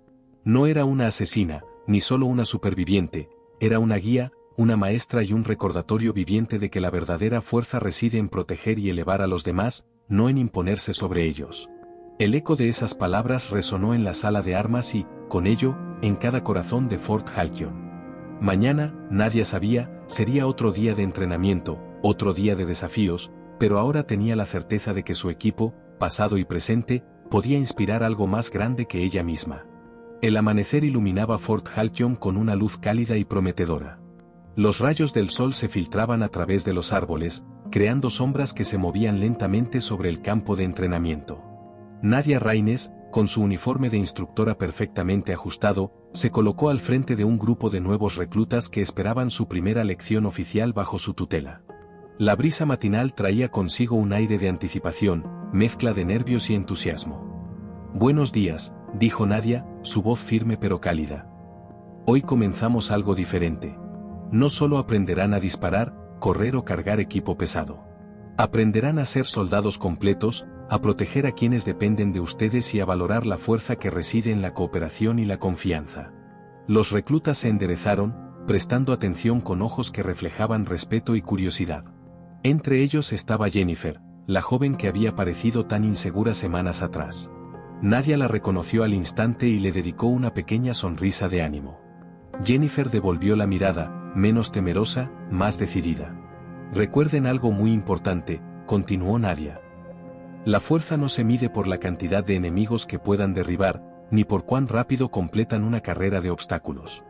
No era una asesina, ni solo una superviviente, era una guía, una maestra y un recordatorio viviente de que la verdadera fuerza reside en proteger y elevar a los demás, no en imponerse sobre ellos. El eco de esas palabras resonó en la sala de armas y, con ello, en cada corazón de Fort Halcyon. Mañana, Nadia sabía, sería otro día de entrenamiento, otro día de desafíos, pero ahora tenía la certeza de que su equipo, pasado y presente, podía inspirar algo más grande que ella misma. El amanecer iluminaba Fort Halcyon con una luz cálida y prometedora. Los rayos del sol se filtraban a través de los árboles, creando sombras que se movían lentamente sobre el campo de entrenamiento. Nadia Raines, con su uniforme de instructora perfectamente ajustado, se colocó al frente de un grupo de nuevos reclutas que esperaban su primera lección oficial bajo su tutela. La brisa matinal traía consigo un aire de anticipación, mezcla de nervios y entusiasmo. Buenos días, dijo Nadia, su voz firme pero cálida. Hoy comenzamos algo diferente. No solo aprenderán a disparar, correr o cargar equipo pesado. Aprenderán a ser soldados completos, a proteger a quienes dependen de ustedes y a valorar la fuerza que reside en la cooperación y la confianza. Los reclutas se enderezaron, prestando atención con ojos que reflejaban respeto y curiosidad. Entre ellos estaba Jennifer, la joven que había parecido tan insegura semanas atrás. Nadia la reconoció al instante y le dedicó una pequeña sonrisa de ánimo. Jennifer devolvió la mirada, menos temerosa, más decidida. Recuerden algo muy importante, continuó Nadia. La fuerza no se mide por la cantidad de enemigos que puedan derribar, ni por cuán rápido completan una carrera de obstáculos.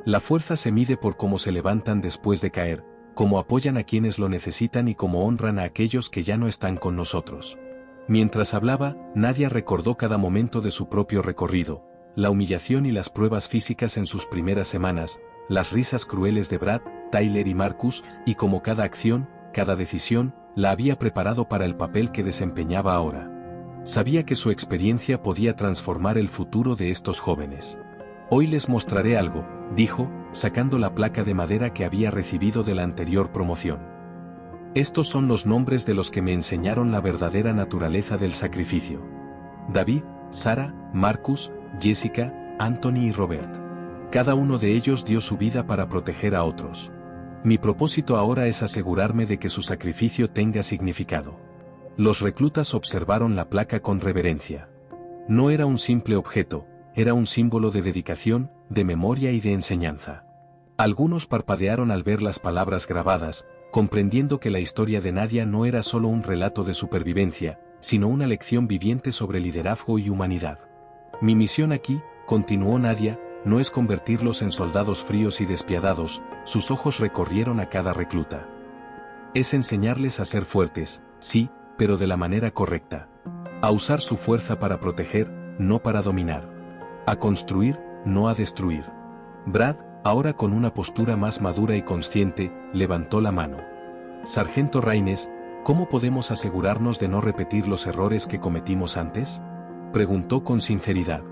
La fuerza se mide por cómo se levantan después de caer, cómo apoyan a quienes lo necesitan y cómo honran a aquellos que ya no están con nosotros. Mientras hablaba, Nadia recordó cada momento de su propio recorrido, la humillación y las pruebas físicas en sus primeras semanas, las risas crueles de Brad, Tyler y Marcus, y cómo cada acción, cada decisión, la había preparado para el papel que desempeñaba ahora. Sabía que su experiencia podía transformar el futuro de estos jóvenes. Hoy les mostraré algo, dijo, sacando la placa de madera que había recibido de la anterior promoción. Estos son los nombres de los que me enseñaron la verdadera naturaleza del sacrificio. David, Sara, Marcus, Jessica, Anthony y Robert. Cada uno de ellos dio su vida para proteger a otros. Mi propósito ahora es asegurarme de que su sacrificio tenga significado. Los reclutas observaron la placa con reverencia. No era un simple objeto, era un símbolo de dedicación, de memoria y de enseñanza. Algunos parpadearon al ver las palabras grabadas, comprendiendo que la historia de Nadia no era solo un relato de supervivencia, sino una lección viviente sobre liderazgo y humanidad. Mi misión aquí, continuó Nadia, no es convertirlos en soldados fríos y despiadados, sus ojos recorrieron a cada recluta. Es enseñarles a ser fuertes, sí, pero de la manera correcta. A usar su fuerza para proteger, no para dominar. A construir, no a destruir. Brad, ahora con una postura más madura y consciente, levantó la mano. Sargento Raines, ¿cómo podemos asegurarnos de no repetir los errores que cometimos antes? Preguntó con sinceridad.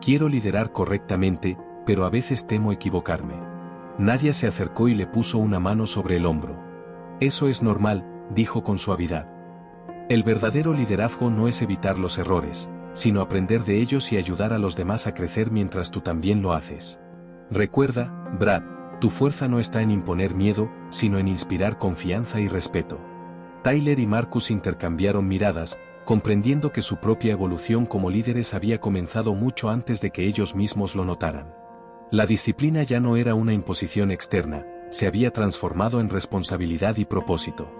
Quiero liderar correctamente, pero a veces temo equivocarme. Nadia se acercó y le puso una mano sobre el hombro. Eso es normal, dijo con suavidad. El verdadero liderazgo no es evitar los errores, sino aprender de ellos y ayudar a los demás a crecer mientras tú también lo haces. Recuerda, Brad, tu fuerza no está en imponer miedo, sino en inspirar confianza y respeto. Tyler y Marcus intercambiaron miradas, comprendiendo que su propia evolución como líderes había comenzado mucho antes de que ellos mismos lo notaran. La disciplina ya no era una imposición externa, se había transformado en responsabilidad y propósito.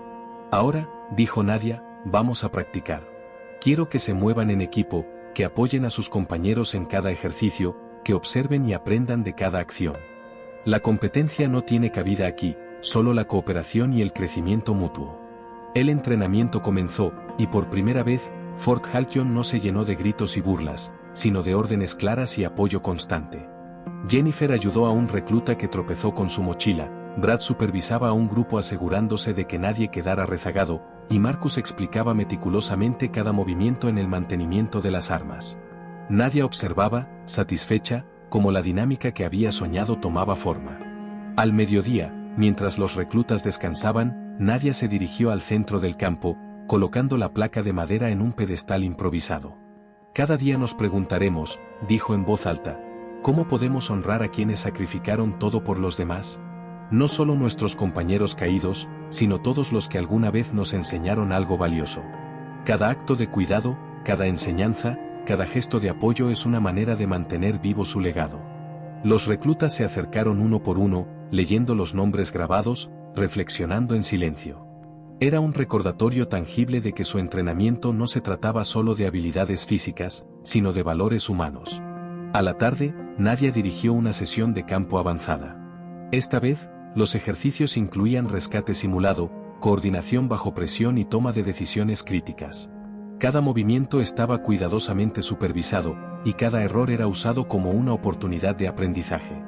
Ahora, dijo Nadia, vamos a practicar. Quiero que se muevan en equipo, que apoyen a sus compañeros en cada ejercicio, que observen y aprendan de cada acción. La competencia no tiene cabida aquí, solo la cooperación y el crecimiento mutuo. El entrenamiento comenzó, y por primera vez, Fort Halcyon no se llenó de gritos y burlas, sino de órdenes claras y apoyo constante. Jennifer ayudó a un recluta que tropezó con su mochila, Brad supervisaba a un grupo asegurándose de que nadie quedara rezagado, y Marcus explicaba meticulosamente cada movimiento en el mantenimiento de las armas. Nadia observaba, satisfecha, cómo la dinámica que había soñado tomaba forma. Al mediodía, mientras los reclutas descansaban, Nadia se dirigió al centro del campo, colocando la placa de madera en un pedestal improvisado. Cada día nos preguntaremos, dijo en voz alta, ¿cómo podemos honrar a quienes sacrificaron todo por los demás? No solo nuestros compañeros caídos, sino todos los que alguna vez nos enseñaron algo valioso. Cada acto de cuidado, cada enseñanza, cada gesto de apoyo es una manera de mantener vivo su legado. Los reclutas se acercaron uno por uno, leyendo los nombres grabados, reflexionando en silencio. Era un recordatorio tangible de que su entrenamiento no se trataba solo de habilidades físicas, sino de valores humanos. A la tarde, Nadia dirigió una sesión de campo avanzada. Esta vez, los ejercicios incluían rescate simulado, coordinación bajo presión y toma de decisiones críticas. Cada movimiento estaba cuidadosamente supervisado, y cada error era usado como una oportunidad de aprendizaje.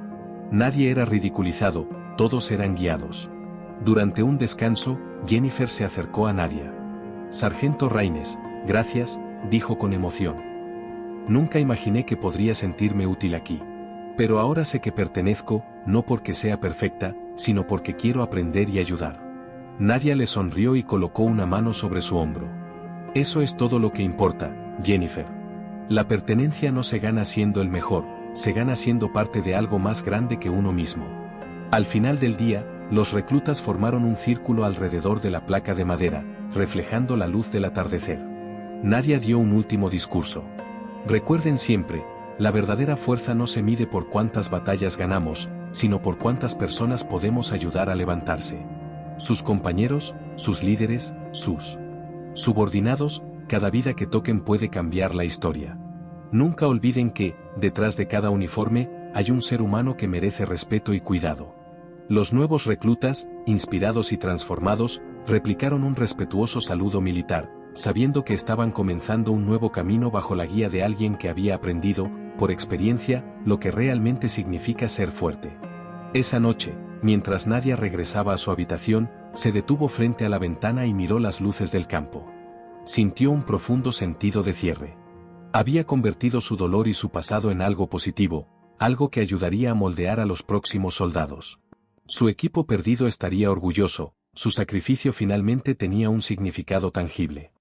Nadie era ridiculizado, todos eran guiados. Durante un descanso, Jennifer se acercó a Nadia. Sargento Raines, gracias, dijo con emoción. Nunca imaginé que podría sentirme útil aquí. Pero ahora sé que pertenezco, no porque sea perfecta, sino porque quiero aprender y ayudar. Nadia le sonrió y colocó una mano sobre su hombro. Eso es todo lo que importa, Jennifer. La pertenencia no se gana siendo el mejor, se gana siendo parte de algo más grande que uno mismo. Al final del día, los reclutas formaron un círculo alrededor de la placa de madera, reflejando la luz del atardecer. Nadia dio un último discurso. Recuerden siempre, la verdadera fuerza no se mide por cuántas batallas ganamos, sino por cuántas personas podemos ayudar a levantarse. Sus compañeros, sus líderes, sus subordinados, cada vida que toquen puede cambiar la historia. Nunca olviden que, detrás de cada uniforme, hay un ser humano que merece respeto y cuidado. Los nuevos reclutas, inspirados y transformados, replicaron un respetuoso saludo militar, sabiendo que estaban comenzando un nuevo camino bajo la guía de alguien que había aprendido, por experiencia, lo que realmente significa ser fuerte. Esa noche, mientras Nadia regresaba a su habitación, se detuvo frente a la ventana y miró las luces del campo. Sintió un profundo sentido de cierre. Había convertido su dolor y su pasado en algo positivo, algo que ayudaría a moldear a los próximos soldados. Su equipo perdido estaría orgulloso, su sacrificio finalmente tenía un significado tangible.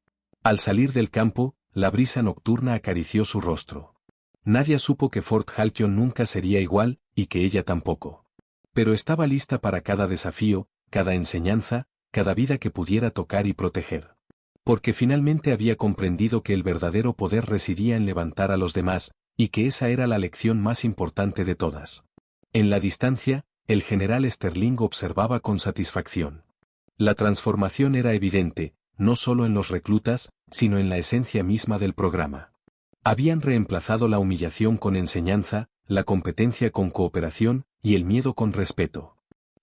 Al salir del campo, la brisa nocturna acarició su rostro. Nadia supo que Fort Halcyon nunca sería igual, y que ella tampoco. Pero estaba lista para cada desafío, cada enseñanza, cada vida que pudiera tocar y proteger. Porque finalmente había comprendido que el verdadero poder residía en levantar a los demás, y que esa era la lección más importante de todas. En la distancia, el general Sterling observaba con satisfacción. La transformación era evidente, no solo en los reclutas, sino en la esencia misma del programa. Habían reemplazado la humillación con enseñanza, la competencia con cooperación, y el miedo con respeto.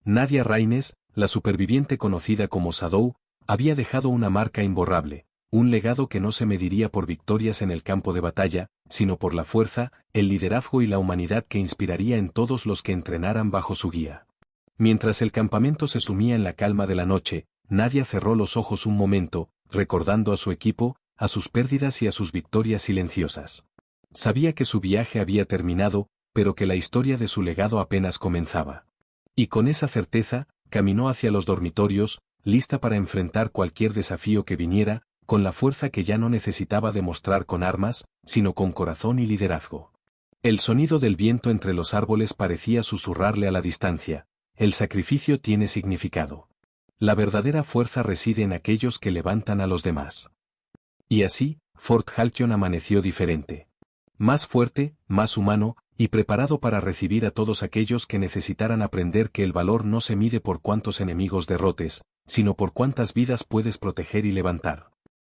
Nadia Raines, la superviviente conocida como Shadow, había dejado una marca imborrable, un legado que no se mediría por victorias en el campo de batalla, sino por la fuerza, el liderazgo y la humanidad que inspiraría en todos los que entrenaran bajo su guía. Mientras el campamento se sumía en la calma de la noche, Nadia cerró los ojos un momento, recordando a su equipo, a sus pérdidas y a sus victorias silenciosas. Sabía que su viaje había terminado, pero que la historia de su legado apenas comenzaba. Y con esa certeza, caminó hacia los dormitorios, lista para enfrentar cualquier desafío que viniera, con la fuerza que ya no necesitaba demostrar con armas, sino con corazón y liderazgo. El sonido del viento entre los árboles parecía susurrarle a la distancia: el sacrificio tiene significado. La verdadera fuerza reside en aquellos que levantan a los demás. Y así, Fort Halcyon amaneció diferente. Más fuerte, más humano, y preparado para recibir a todos aquellos que necesitaran aprender que el valor no se mide por cuántos enemigos derrotes, sino por cuántas vidas puedes proteger y levantar.